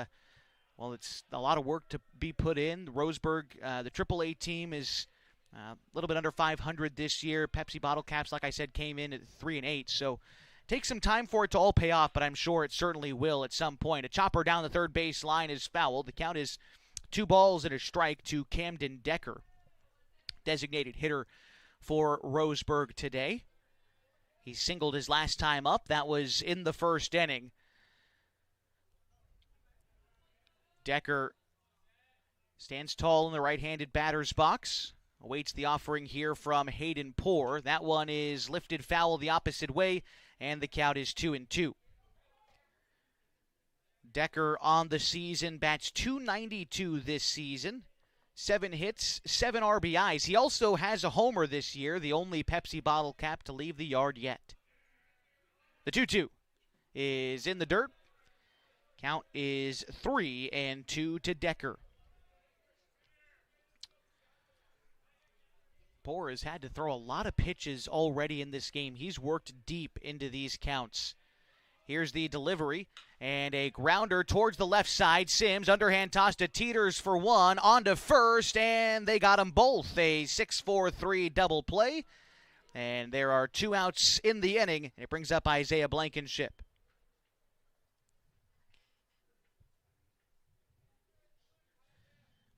it's a lot of work to be put in. Roseburg, the AAA team, is a little bit under 500 this year. Pepsi Bottlecaps, like I said, came in at 3-8. So take some time for it to all pay off, but I'm sure it certainly will at some point. A chopper down the third base line is fouled. The count is 2 balls and a strike to Camden Decker, designated hitter for Roseburg today. He singled his last time up. That was in the first inning. Decker stands tall in the right-handed batter's box. Awaits the offering here from Hayden Poor. That one is lifted foul the opposite way, and the count is 2-2. Decker on the season bats .292 this season. 7 hits, 7 RBIs. He also has a homer this year, the only Pepsi bottle cap to leave the yard yet. The 2-2 is in the dirt. Count is 3-2 to Decker. Poor has had to throw a lot of pitches already in this game. He's worked deep into these counts. Here's the delivery, and a grounder towards the left side. Sims, underhand toss to Teeters for 1, on to first, and they got them both. A 6-4-3 double play, and there are 2 outs in the inning. It brings up Isaiah Blankenship.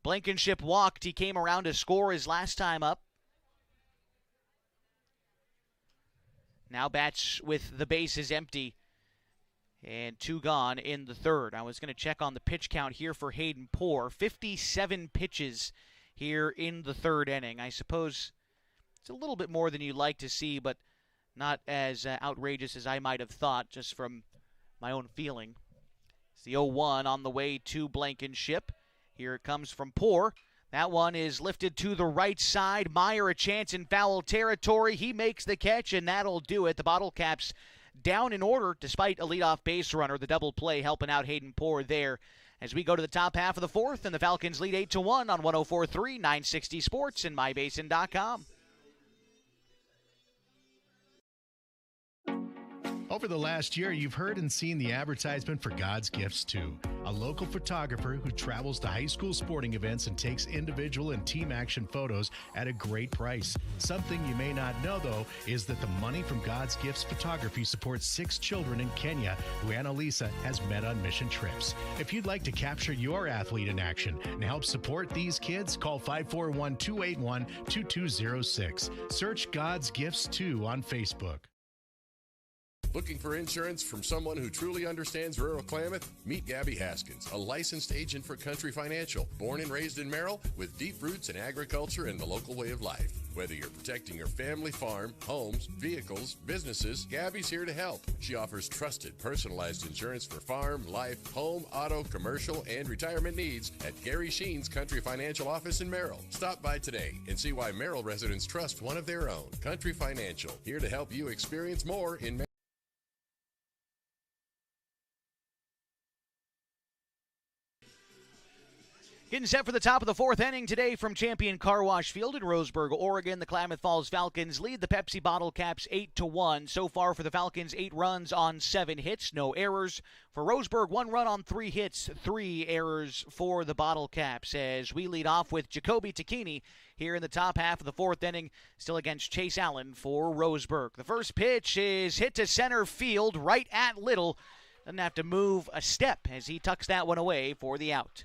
Blankenship walked. He came around to score his last time up. Now bats with the bases empty. And 2 gone in the third. I was going to check on the pitch count here for Hayden Poor. 57 pitches here in the third inning. I suppose it's a little bit more than you'd like to see, but not as outrageous as I might have thought, just from my own feeling. It's the 0-1 on the way to Blankenship. Here it comes from Poor. That one is lifted to the right side. Meyer a chance in foul territory. He makes the catch, and that'll do it. The Bottlecaps down in order despite a leadoff base runner. The double play helping out Hayden Poor there as we go to the top half of the fourth, and the Falcons lead 8-1 on 104.3 960 Sports and MyBasin.com. Over the last year, you've heard and seen the advertisement for God's Gifts 2, a local photographer who travels to high school sporting events and takes individual and team action photos at a great price. Something you may not know, though, is that the money from God's Gifts Photography supports 6 children in Kenya who Annalisa has met on mission trips. If you'd like to capture your athlete in action and help support these kids, call 541-281-2206. Search God's Gifts 2 on Facebook. Looking for insurance from someone who truly understands rural Klamath? Meet Gabby Haskins, a licensed agent for Country Financial, born and raised in Merrill, with deep roots in agriculture and the local way of life. Whether you're protecting your family farm, homes, vehicles, businesses, Gabby's here to help. She offers trusted, personalized insurance for farm, life, home, auto, commercial, and retirement needs at Gary Sheen's Country Financial office in Merrill. Stop by today and see why Merrill residents trust one of their own. Country Financial, here to help you experience more in Merrill. Getting set for the top of the fourth inning today from Champion Car Wash Field in Roseburg, Oregon. The Klamath Falls Falcons lead the Pepsi Bottlecaps 8-1. So far for the Falcons, 8 runs on 7 hits, no errors. For Roseburg, 1 run on 3 hits, 3 errors for the Bottlecaps. As we lead off with Jacoby Takini here in the top half of the fourth inning, still against Chase Allen for Roseburg. The first pitch is hit to center field, right at Little. Doesn't have to move a step as he tucks that one away for the out.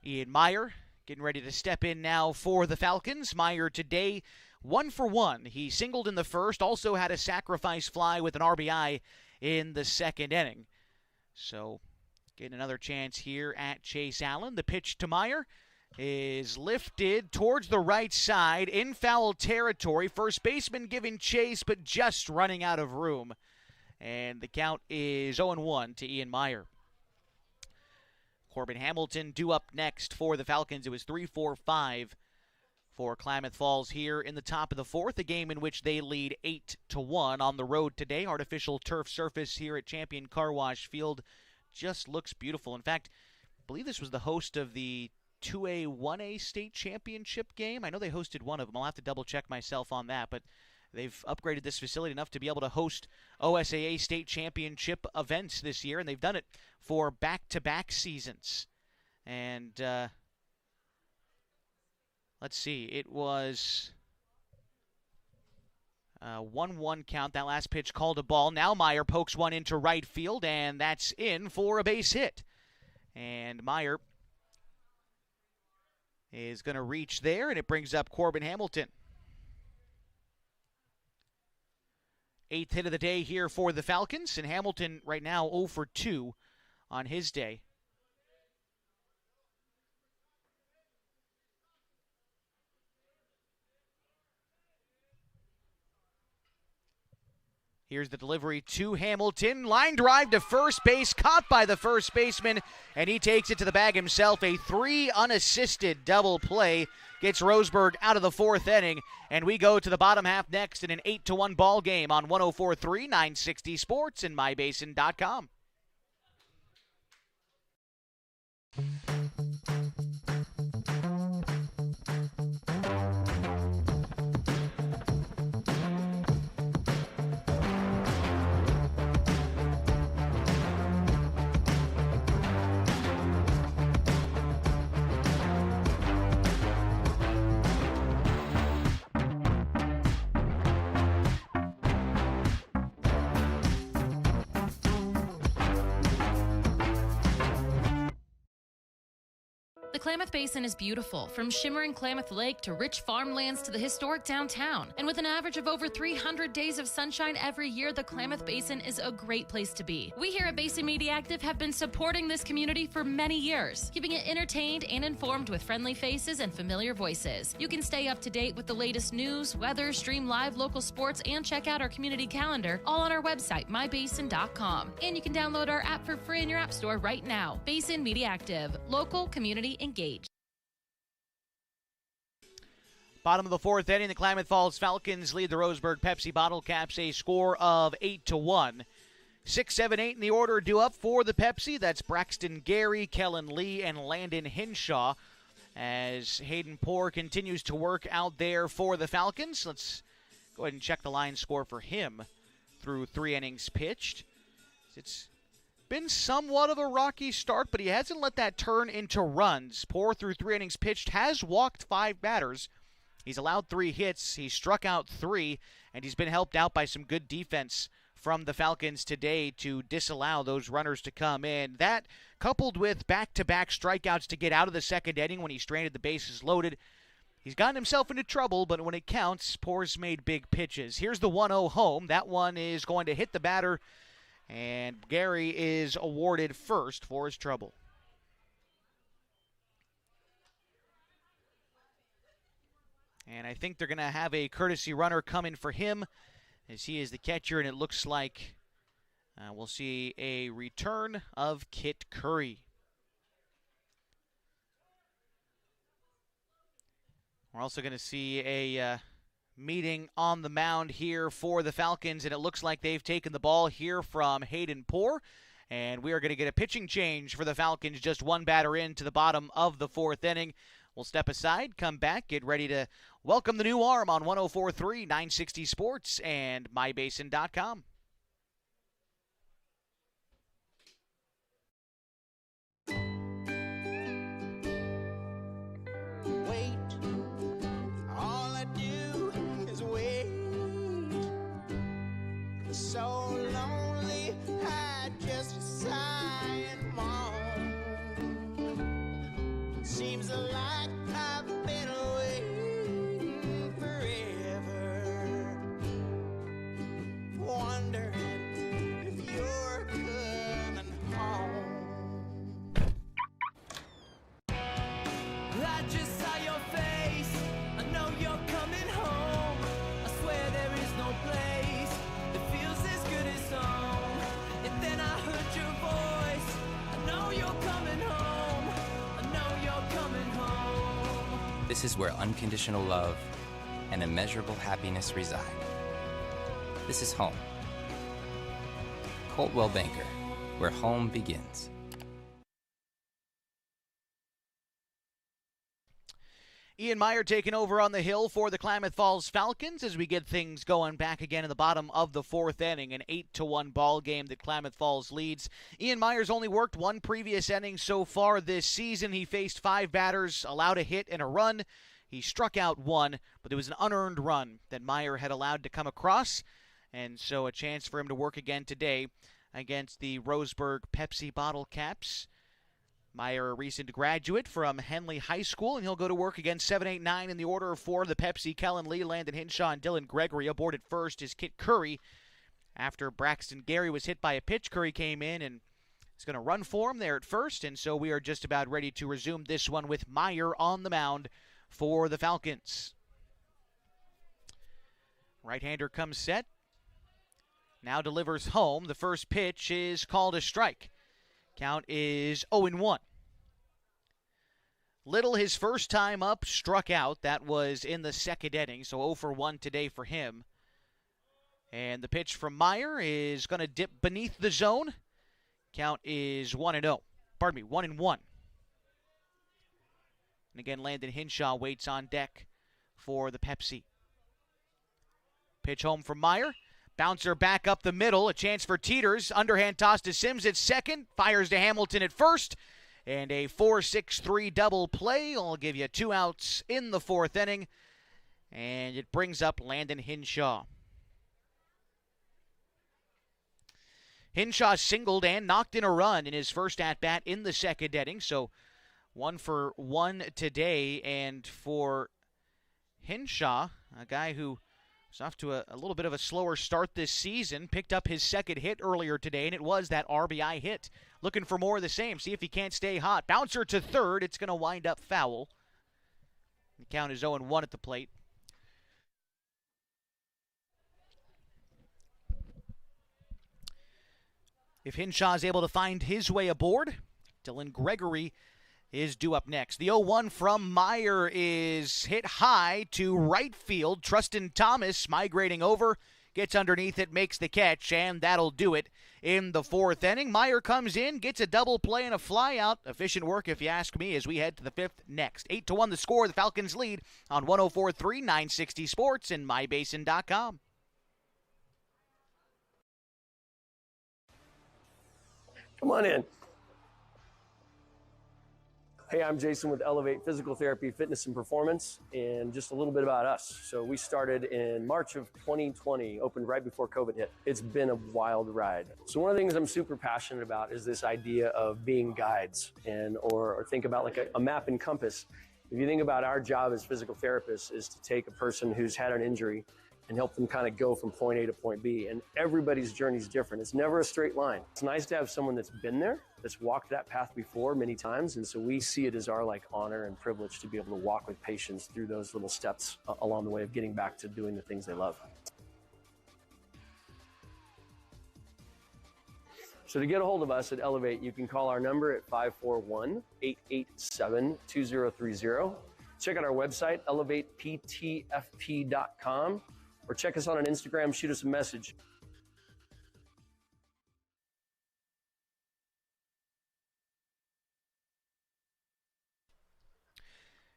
Ian Meyer getting ready to step in now for the Falcons. Meyer today 1 for 1. He singled in the first, also had a sacrifice fly with an RBI in the second inning. So getting another chance here at Chase Allen. The pitch to Meyer is lifted towards the right side in foul territory. First baseman giving chase, but just running out of room. And the count is 0-1 to Ian Meyer. Corbin Hamilton due up next for the Falcons. It was 3-4-5 for Klamath Falls here in the top of the fourth, a game in which they lead 8-1 on the road today. Artificial turf surface here at Champion Car Wash Field just looks beautiful. In fact, I believe this was the host of the 2A, 1A state championship game. I know they hosted one of them. I'll have to double check myself on that, but they've upgraded this facility enough to be able to host OSAA state championship events this year, and they've done it for back-to-back seasons. And let's see, it was a 1-1 count. That last pitch called a ball. Now Meyer pokes one into right field, and that's in for a base hit. And Meyer is going to reach there, and it brings up Corbin Hamilton. 8th hit of the day here for the Falcons, and Hamilton right now 0 for 2 on his day. Here's the delivery to Hamilton. Line drive to first base, caught by the first baseman, and he takes it to the bag himself. A 3 unassisted double play gets Roseburg out of the fourth inning, and we go to the bottom half next in an 8-1 ball game on 104.3 960 Sports and MyBasin.com. The Klamath Basin is beautiful, from shimmering Klamath Lake to rich farmlands to the historic downtown. And with an average of over 300 days of sunshine every year, the Klamath Basin is a great place to be. We here at Basin Media Active have been supporting this community for many years, keeping it entertained and informed with friendly faces and familiar voices. You can stay up to date with the latest news, weather, stream live local sports, and check out our community calendar, all on our website, mybasin.com. And you can download our app for free in your app store right now. Basin Media Active, local community engaged. Bottom of the fourth inning, the Klamath Falls Falcons lead the Roseburg Pepsi Bottlecaps a score of 8-1. 6, 7, 8 in the order due up for the Pepsi. That's Braxton Gary, Kellen Lee, and Landon Hinshaw. As Hayden Poore continues to work out there for the Falcons. Let's go ahead and check the line score for him through 3 innings pitched. It's been somewhat of a rocky start, but he hasn't let that turn into runs. Poore through 3 innings pitched has walked 5 batters. He's allowed 3 hits. He's struck out 3, and he's been helped out by some good defense from the Falcons today to disallow those runners to come in. That, coupled with back-to-back strikeouts to get out of the second inning when he stranded the bases loaded, he's gotten himself into trouble, but when it counts, Poore's made big pitches. Here's the 1-0 home. That one is going to hit the batter, and Gary is awarded first for his trouble. And I think they're going to have a courtesy runner come in for him, as he is the catcher, and it looks like we'll see a return of Kit Curry. We're also going to see a meeting on the mound here for the Falcons, and it looks like they've taken the ball here from Hayden Poore, and we are going to get a pitching change for the Falcons, just 1 batter into the bottom of the 4th inning. We'll step aside, come back, get ready to welcome the new arm on 104.3, 960 Sports, and MyBasin.com. Wait, all I do is wait. So lonely, I just sigh and moan. Seems like I've been waiting forever, wondering if you're coming home. I just saw your face, I know you're coming home. I swear there is no place that feels as good as home. And then I heard your voice, I know you're coming home. I know you're coming home. This is where unconditional love and immeasurable happiness reside. This is home. Coltwell Banker, where home begins. Ian Meyer taking over on the hill for the Klamath Falls Falcons as we get things going back again in the bottom of the 4th inning. An 8-1 ball game that Klamath Falls leads. Ian Meyer's only worked 1 previous inning so far this season. He faced 5 batters, allowed a hit and a run. He struck out 1, but there was an unearned run that Meyer had allowed to come across, and so a chance for him to work again today against the Roseburg Pepsi Bottlecaps. Meyer, a recent graduate from Henley High School, and he'll go to work again 7, 8, 9 in the order for the Pepsi. Kellen Lee, Landon Hinshaw, and Dylan Gregory. Aboard at first is Kit Curry. After Braxton Gary was hit by a pitch, Curry came in and is going to run for him there at first, and so we are just about ready to resume this one with Meyer on the mound for the Falcons. Right-hander comes set. Now delivers home. The first pitch is called a strike. Count is 0-1. Little, his first time up, struck out. That was in the 2nd inning, so 0-1 today for him. And the pitch from Meyer is going to dip beneath the zone. Count is 1-0. Pardon me, 1-1. And again, Landon Hinshaw waits on deck for the Pepsi. Pitch home from Meyer. Bouncer back up the middle. A chance for Teeters. Underhand toss to Sims at second. Fires to Hamilton at first. And a 4-6-3 double play. I'll give you 2 outs in the 4th inning. And it brings up Landon Hinshaw. Hinshaw singled and knocked in a run in his first at-bat in the 2nd inning. So 1 for 1 today. And for Hinshaw, a guy who was off to a little bit of a slower start this season, picked up his 2nd hit earlier today, and it was that RBI hit. Looking for more of the same. See if he can't stay hot. Bouncer to third. It's going to wind up foul. The count is 0-1 at the plate. If Hinshaw is able to find his way aboard, Dylan Gregory is due up next. The 0-1 from Meyer is hit high to right field. Trustin Thomas migrating over, gets underneath it, makes the catch, and that'll do it in the fourth inning. Meyer comes in, gets a double play and a fly out. Efficient work, if you ask me, as we head to the fifth next. 8-1 the score. The Falcons lead on 104.3 960 Sports and MyBasin.com. Come on in. Hey, I'm Jason with Elevate Physical Therapy, Fitness, and Performance, and just a little bit about us. So we started in March of 2020, opened right before COVID hit. It's been a wild ride. So one of the things I'm super passionate about is this idea of being guides, and or think about like a map and compass. If you think about our job as physical therapists is to take a person who's had an injury and help them kind of go from point A to point B. And everybody's journey is different. It's never a straight line. It's nice to have someone that's been there, that's walked that path before many times. And so we see it as our honor and privilege to be able to walk with patients through those little steps along the way of getting back to doing the things they love. So to get a hold of us at Elevate, you can call our number at 541-887-2030. Check out our website, elevateptfp.com. Or check us out on Instagram, shoot us a message.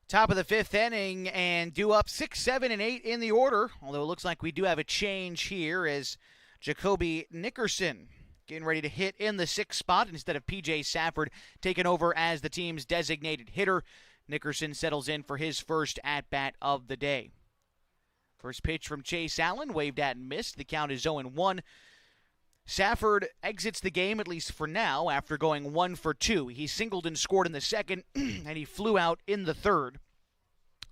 Top of the fifth inning and due up 6, 7, and 8 in the order. Although it looks like we do have a change here as Jacoby Nickerson getting ready to hit in the sixth spot instead of P.J. Safford taking over as the team's designated hitter. Nickerson settles in for his first at-bat of the day. First pitch from Chase Allen, waved at and missed. The count is 0-1. Safford exits the game, at least for now, after going 1 for 2. He singled and scored in the second, and he flew out in the third.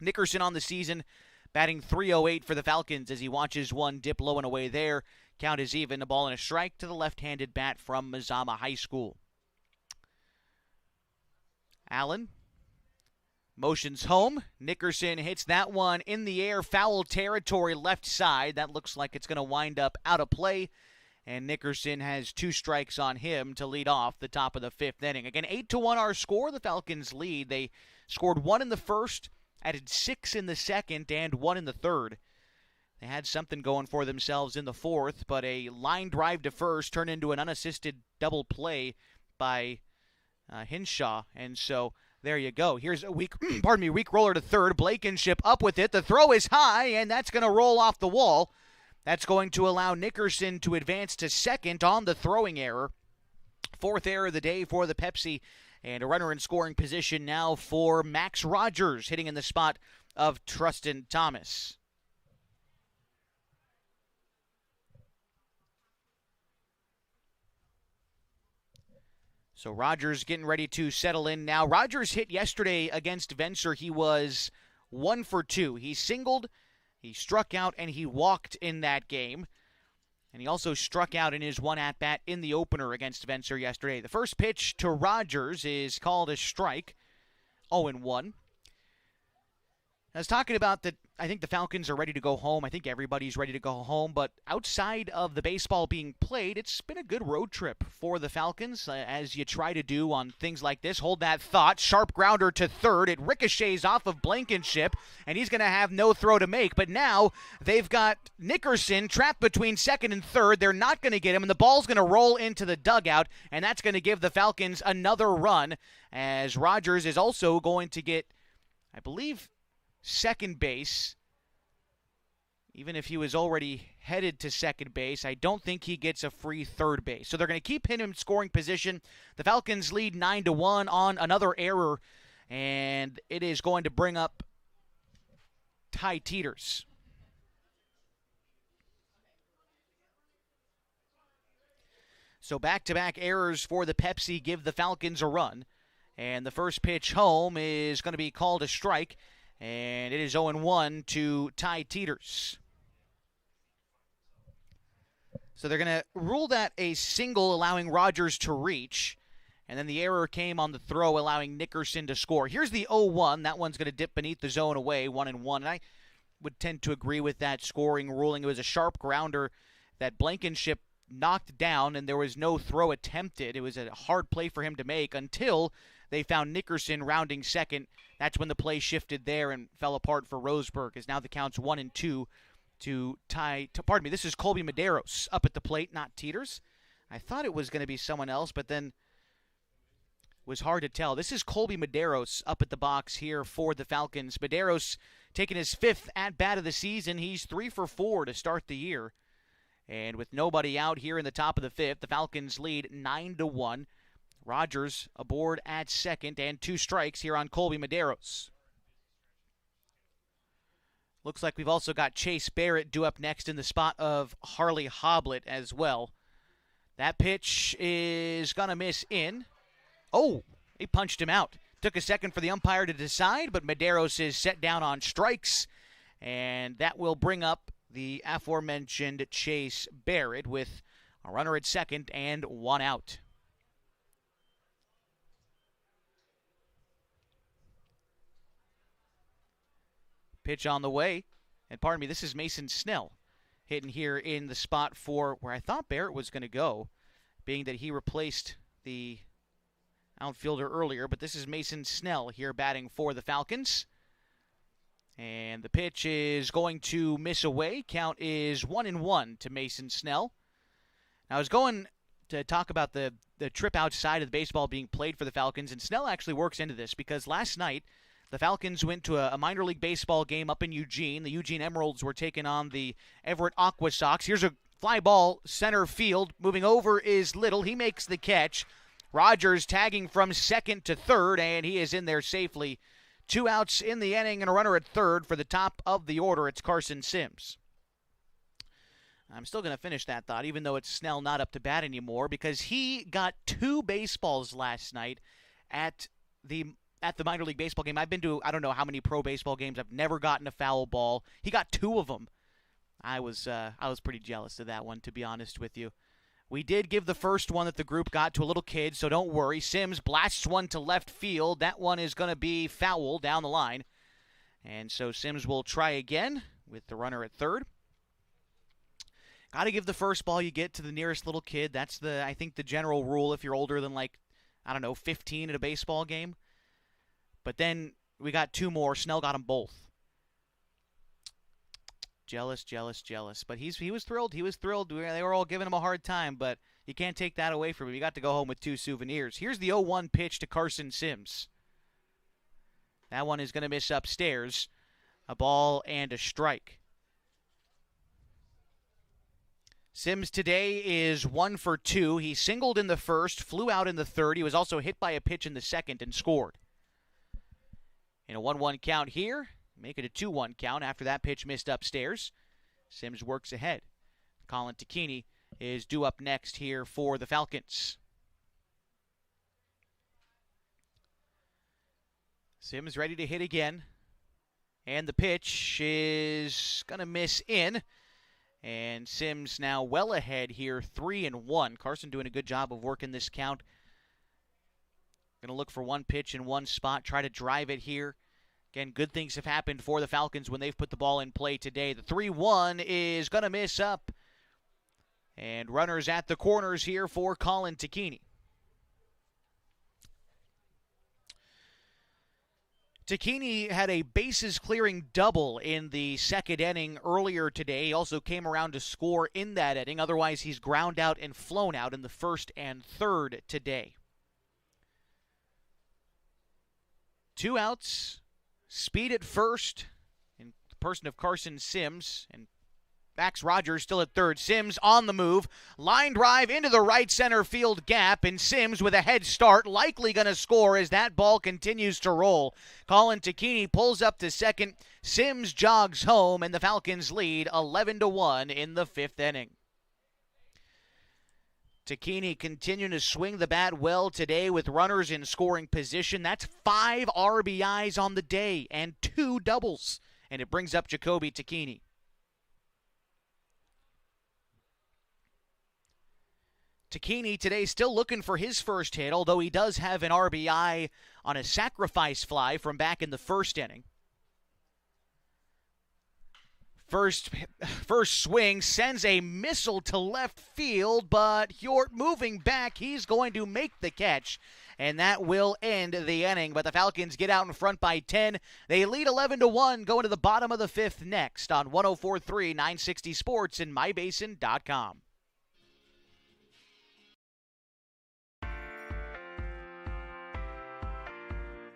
Nickerson on the season, batting .308 for the Falcons as he watches one dip low and away there. Count is even, a ball and a strike to the left-handed bat from Mazama High School. Allen motions home. Nickerson hits that one in the air, foul territory left side. That looks like it's going to wind up out of play. And Nickerson has 2 strikes on him to lead off the top of the fifth inning. Again, 8-1 our score. The Falcons lead. They scored 1 in the first, added 6 in the second, and 1 in the third. They had something going for themselves in the fourth, but a line drive to first turned into an unassisted double play by Hinshaw. And so there you go. Here's a weak roller to third. Blankenship up with it. The throw is high, and that's going to roll off the wall. That's going to allow Nickerson to advance to second on the throwing error. Fourth error of the day for the Pepsi, and a runner in scoring position now for Max Rogers, hitting in the spot of Trustin Thomas. So Rogers getting ready to settle in now. Rogers hit yesterday against Vencer. He was 1 for 2. He singled, he struck out, and he walked in that game. And he also struck out in his one at-bat in the opener against Vencer yesterday. The first pitch to Rogers is called a strike, 0-1. I was talking about that. I think the Falcons are ready to go home. I think everybody's ready to go home. But outside of the baseball being played, it's been a good road trip for the Falcons, as you try to do on things like this. Hold that thought. Sharp grounder to third. It ricochets off of Blankenship, and he's going to have no throw to make. But now they've got Nickerson trapped between second and third. They're not going to get him, and the ball's going to roll into the dugout, and that's going to give the Falcons another run, as Rogers is also going to get, I believe, second base. Even if he was already headed to second base, I don't think he gets a free third base. So they're going to keep him in scoring position. The Falcons lead 9-1 on another error, and it is going to bring up Ty Teeters. So back-to-back errors for the Pepsi give the Falcons a run. And the first pitch home is going to be called a strike. And it is 0-1 to Ty Teeters. So they're going to rule that a single, allowing Rogers to reach. And then the error came on the throw, allowing Nickerson to score. Here's the 0-1. That one's going to dip beneath the zone away, 1-1. And I would tend to agree with that scoring ruling. It was a sharp grounder that Blankenship knocked down, and there was no throw attempted. It was a hard play for him to make until they found Nickerson rounding second. That's when the play shifted there and fell apart for Roseburg, as now the count's 1-2 This is Colby Medeiros up at the plate, not Teeters. I thought it was going to be someone else, but then it was hard to tell. This is Colby Medeiros up at the box here for the Falcons. Medeiros taking his 5th at-bat of the season. He's 3 for 4 to start the year. And with nobody out here in the top of the 5th, the Falcons lead 9-1. Rogers aboard at second, and 2 strikes here on Colby Medeiros. Looks like we've also got Chase Barrett due up next in the spot of Harley Hoblet as well. That pitch is going to miss in. Oh, he punched him out. Took a second for the umpire to decide, but Medeiros is set down on strikes, and that will bring up the aforementioned Chase Barrett with a runner at second and 1 out. Pitch on the way. And pardon me, this is Mason Snell hitting here in the spot for where I thought Barrett was going to go, being that he replaced the outfielder earlier. But this is Mason Snell here batting for the Falcons. And the pitch is going to miss away. Count is 1-1 to Mason Snell. Now, I was going to talk about the trip outside of the baseball being played for the Falcons, and Snell actually works into this because last night the Falcons went to a minor league baseball game up in Eugene. The Eugene Emeralds were taking on the Everett Aqua Sox. Here's a fly ball, center field. Moving over is Little. He makes the catch. Rogers tagging from second to third, and he is in there safely. 2 outs in the inning and a runner at third for the top of the order. It's Carson Sims. I'm still going to finish that thought, even though it's Snell not up to bat anymore, because he got 2 baseballs last night at the minor league baseball game. I've been to I don't know how many pro baseball games. I've never gotten a foul ball. He got 2 of them. I was pretty jealous of that one, to be honest with you. We did give the first one that the group got to a little kid, so don't worry. Sims blasts one to left field. That one is going to be foul down the line. And so Sims will try again with the runner at third. Got to give the first ball you get to the nearest little kid. That's I think the general rule if you're older than 15 at a baseball game. But then we got 2 more. Snell got them both. Jealous. But he was thrilled. He was thrilled. They were all giving him a hard time, but you can't take that away from him. You got to go home with 2 souvenirs. Here's the 0-1 pitch to Carson Sims. That one is going to miss upstairs. A ball and a strike. Sims today is 1 for 2. He singled in the first, flew out in the third. He was also hit by a pitch in the second and scored. In a 1-1 count here, make it a 2-1 count after that pitch missed upstairs. Sims works ahead. Colin Tacchini is due up next here for the Falcons. Sims ready to hit again. And the pitch is going to miss in. And Sims now well ahead here, 3-1. Carson doing a good job of working this count. Going to look for one pitch in one spot, try to drive it here. Again, good things have happened for the Falcons when they've put the ball in play today. The 3-1 is going to miss up. And runners at the corners here for Colin Tacchini. Tacchini had a bases-clearing double in the second inning earlier today. He also came around to score in that inning. Otherwise, he's ground out and flown out in the first and third today. 2 outs, speed at first, in the person of Carson Sims, and Max Rogers still at third. Sims on the move, line drive into the right center field gap, and Sims with a head start, likely going to score as that ball continues to roll. Colin Tacchini pulls up to second. Sims jogs home, and the Falcons lead 11-1 in the 5th inning. Tacchini continuing to swing the bat well today with runners in scoring position. That's 5 RBIs on the day and 2 doubles. And it brings up Jacoby Tacchini. Tacchini today still looking for his first hit, although he does have an RBI on a sacrifice fly from back in the first inning. First swing sends a missile to left field, but Hjort moving back, he's going to make the catch, and that will end the inning. But the Falcons get out in front by 10. They lead 11-1 going to the bottom of the fifth next on 104.3 960 Sports and MyBasin.com.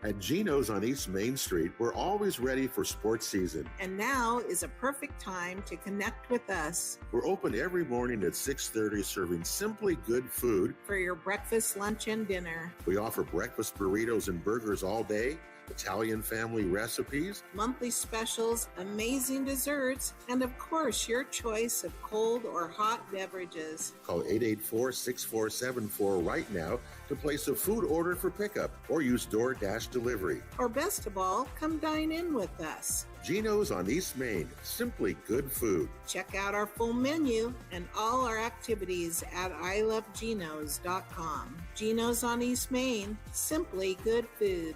At Geno's on East Main Street, we're always ready for sports season. And now is a perfect time to connect with us. We're open every morning at 6:30, serving simply good food for your breakfast, lunch, and dinner. We offer breakfast burritos and burgers all day, Italian family recipes, monthly specials, amazing desserts, and of course, your choice of cold or hot beverages. Call 884-6474 right now to place a food order for pickup or use DoorDash delivery. Or best of all, come dine in with us. Geno's on East Main, simply good food. Check out our full menu and all our activities at ilovegenos.com. Geno's on East Main, simply good food.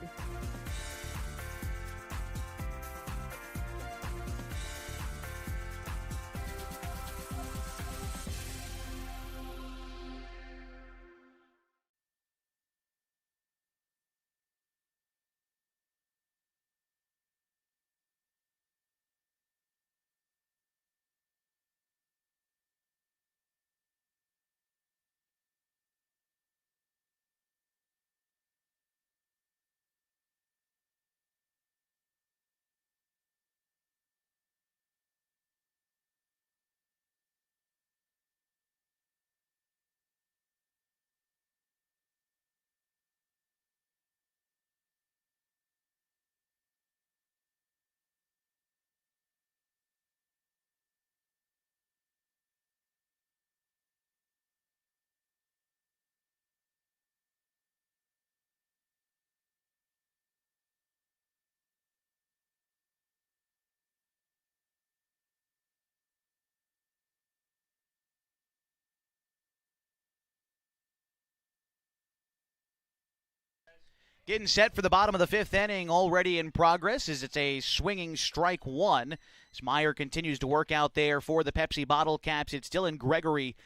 Getting set for the bottom of the fifth inning, already in progress, as it's a swinging strike one. As Meyer continues to work out there for the Pepsi Bottlecaps. It's Dylan Gregory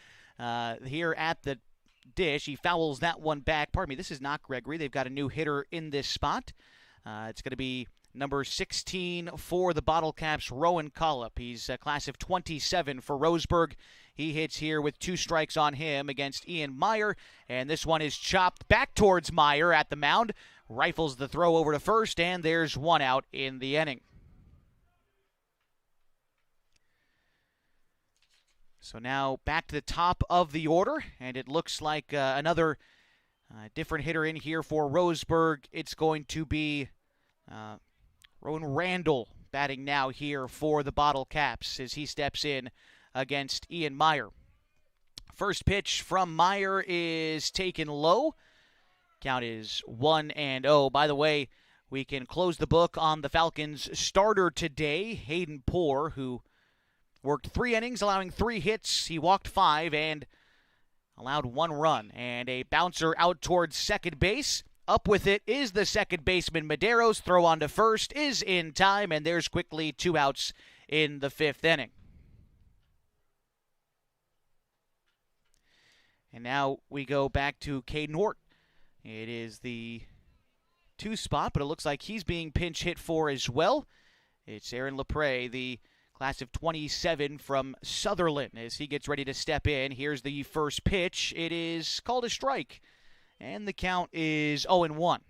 here at the dish. He fouls that one back. Pardon me, this is not Gregory. They've got a new hitter in this spot. It's going to be number 16 for the Bottlecaps, Rowan Collop. He's a class of 27 for Roseburg. He hits here with 2 strikes on him against Ian Meyer, and this one is chopped back towards Meyer at the mound. Rifles the throw over to first, and there's 1 out in the inning. So now back to the top of the order, and it looks like another different hitter in here for Roseburg. It's going to be Rowan Randall batting now here for the Bottlecaps as he steps in against Ian Meyer. First pitch from Meyer is taken low. Count is 1-0. By the way, we can close the book on the Falcons' starter today, Hayden Poore, who worked 3 innings, allowing 3 hits. He walked 5 and allowed 1 run. And a bouncer out towards second base. Up with it is the second baseman, Medeiros. Throw on to first is in time, and there's quickly 2 outs in the 5th inning. And now we go back to Caden Hort. It is the 2 spot, but it looks like he's being pinch hit for as well. It's Aaron LaPrey, the class of 27 from Sutherland, as he gets ready to step in. Here's the first pitch. It is called a strike, and the count is 0-1.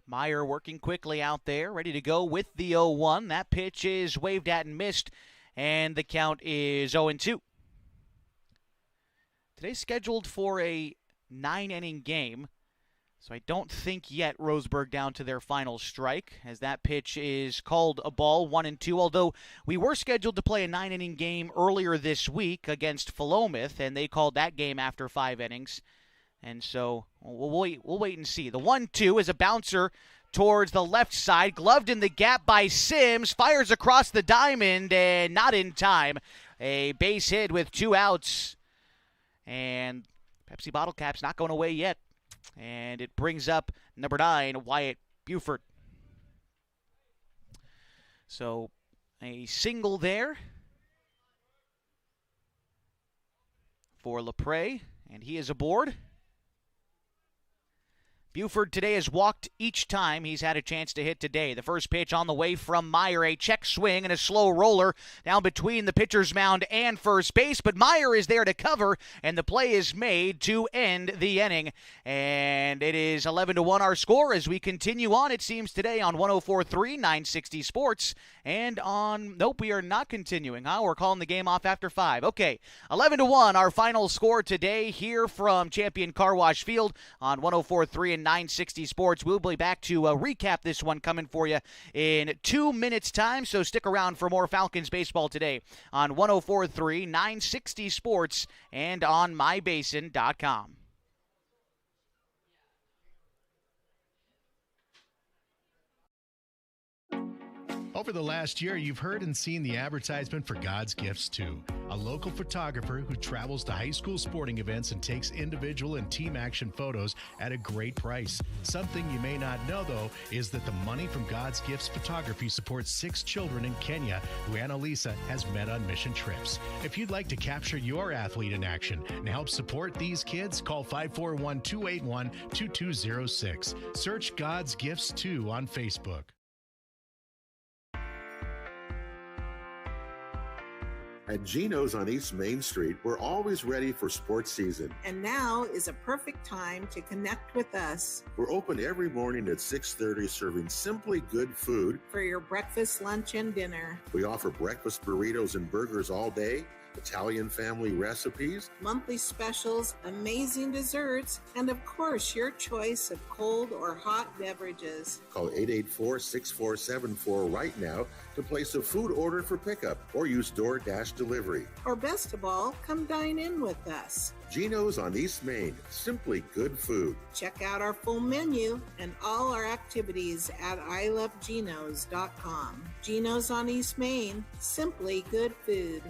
Meyer working quickly out there, ready to go with the 0-1. That pitch is waved at and missed, and the count is 0-2. Today's scheduled for a 9-inning game, so I don't think yet Roseburg down to their final strike, as that pitch is called a ball, 1-2, although we were scheduled to play a 9-inning game earlier this week against Klamath, and they called that game after 5 innings. And so we'll wait and see. The 1-2 is a bouncer towards the left side, gloved in the gap by Sims, fires across the diamond, and not in time. A base hit with 2 outs, and Pepsi Bottlecaps not going away yet. And it brings up number 9, Wyatt Buford. So a single there for LaPrey, and he is aboard. Buford today has walked each time he's had a chance to hit today. The first pitch on the way from Meyer, a check swing and a slow roller down between the pitcher's mound and first base, but Meyer is there to cover, and the play is made to end the inning. And it is 11-1 our score as we continue on, it seems, today on 104.3 960 Sports. And on, nope, we are not continuing, huh? We're calling the game off after 5. Okay, 11-1 our final score today here from Champion Car Wash Field on 104.3 and 960 Sports. We'll be back to recap this one coming for you in 2 minutes' time, so stick around for more Falcons baseball today on 104.3 960 Sports and on mybasin.com. Over the last year, you've heard and seen the advertisement for God's Gifts Too, a local photographer who travels to high school sporting events and takes individual and team action photos at a great price. Something you may not know, though, is that the money from God's Gifts Photography supports 6 children in Kenya who Annalisa has met on mission trips. If you'd like to capture your athlete in action and help support these kids, call 541-281-2206. Search God's Gifts Too on Facebook. At Geno's on East Main Street, we're always ready for sports season. And now is a perfect time to connect with us. We're open every morning at 6:30, serving simply good food for your breakfast, lunch, and dinner. We offer breakfast burritos and burgers all day, Italian family recipes, monthly specials, amazing desserts, and of course, your choice of cold or hot beverages. Call 884-6474 right now to place a food order for pickup or use DoorDash delivery. Or best of all, come dine in with us. Geno's on East Main, simply good food. Check out our full menu and all our activities at ilovegenos.com. Geno's on East Main, simply good food.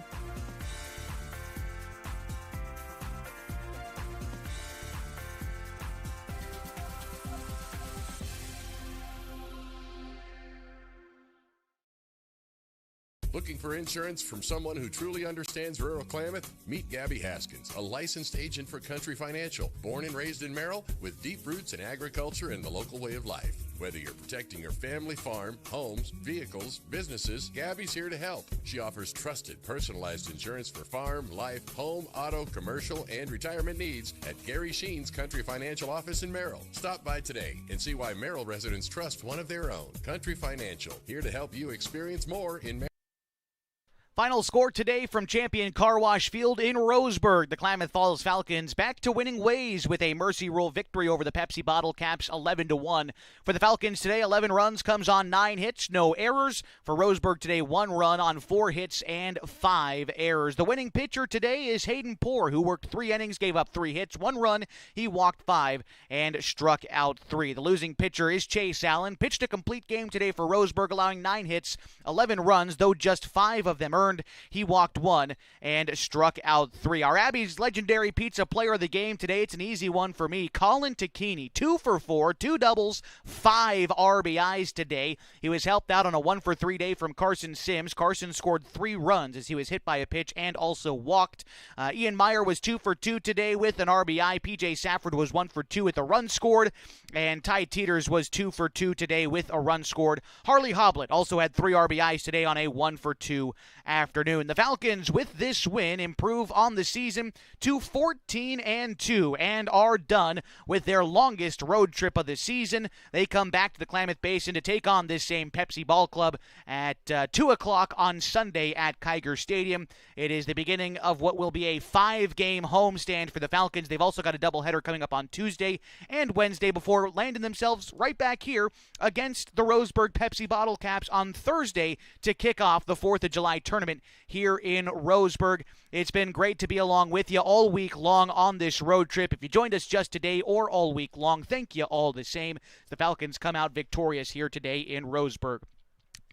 Looking for insurance from someone who truly understands rural Klamath? Meet Gabby Haskins, a licensed agent for Country Financial, born and raised in Merrill, with deep roots in agriculture and the local way of life. Whether you're protecting your family farm, homes, vehicles, businesses, Gabby's here to help. She offers trusted, personalized insurance for farm, life, home, auto, commercial, and retirement needs at Gary Sheen's Country Financial office in Merrill. Stop by today and see why Merrill residents trust one of their own. Country Financial, here to help you experience more in Merrill. Final score today from Champion Car Wash Field in Roseburg. The Klamath Falls Falcons back to winning ways with a Mercy Rule victory over the Pepsi Bottlecaps 11-1. For the Falcons today, 11 runs comes on 9 hits, no errors. For Roseburg today, 1 run on 4 hits and 5 errors. The winning pitcher today is Hayden Poor, who worked 3 innings, gave up 3 hits, 1 run. He walked 5 and struck out 3. The losing pitcher is Chase Allen. Pitched a complete game today for Roseburg, allowing 9 hits, 11 runs, though just 5 of them earned. He walked 1 and struck out 3. Our Abby's legendary pizza player of the game today, it's an easy one for me. Colin Tacchini, 2 for 4, 2 doubles, 5 RBIs today. He was helped out on a 1 for 3 day from Carson Sims. Carson scored 3 runs as he was hit by a pitch and also walked. Ian Meyer was 2 for 2 today with an RBI. PJ Safford was 1 for 2 with a run scored. And Ty Teeters was 2 for 2 today with a run scored. Harley Hoblet also had 3 RBIs today on a 1 for 2 afternoon. The Falcons, with this win, improve on the season to 14-2 and are done with their longest road trip of the season. They come back to the Klamath Basin to take on this same Pepsi Ball Club at 2 o'clock on Sunday at Kiger Stadium. It is the beginning of what will be a 5-game homestand for the Falcons. They've also got a doubleheader coming up on Tuesday and Wednesday before landing themselves right back here against the Roseburg Pepsi Bottlecaps on Thursday to kick off the 4th of July tournament here in Roseburg. It's been great to be along with you all week long on this road trip. If you joined us just today or all week long, thank you all the same. The Falcons come out victorious here today in Roseburg.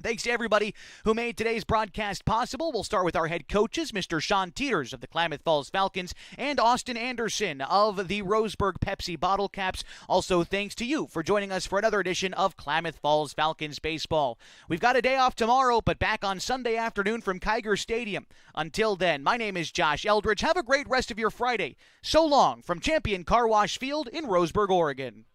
Thanks to everybody who made today's broadcast possible. We'll start with our head coaches, Mr. Sean Teeters of the Klamath Falls Falcons and Austin Anderson of the Roseburg Pepsi Bottlecaps. Also, thanks to you for joining us for another edition of Klamath Falls Falcons baseball. We've got a day off tomorrow, but back on Sunday afternoon from Kiger Stadium. Until then, my name is Josh Eldridge. Have a great rest of your Friday. So long from Champion Car Wash Field in Roseburg, Oregon.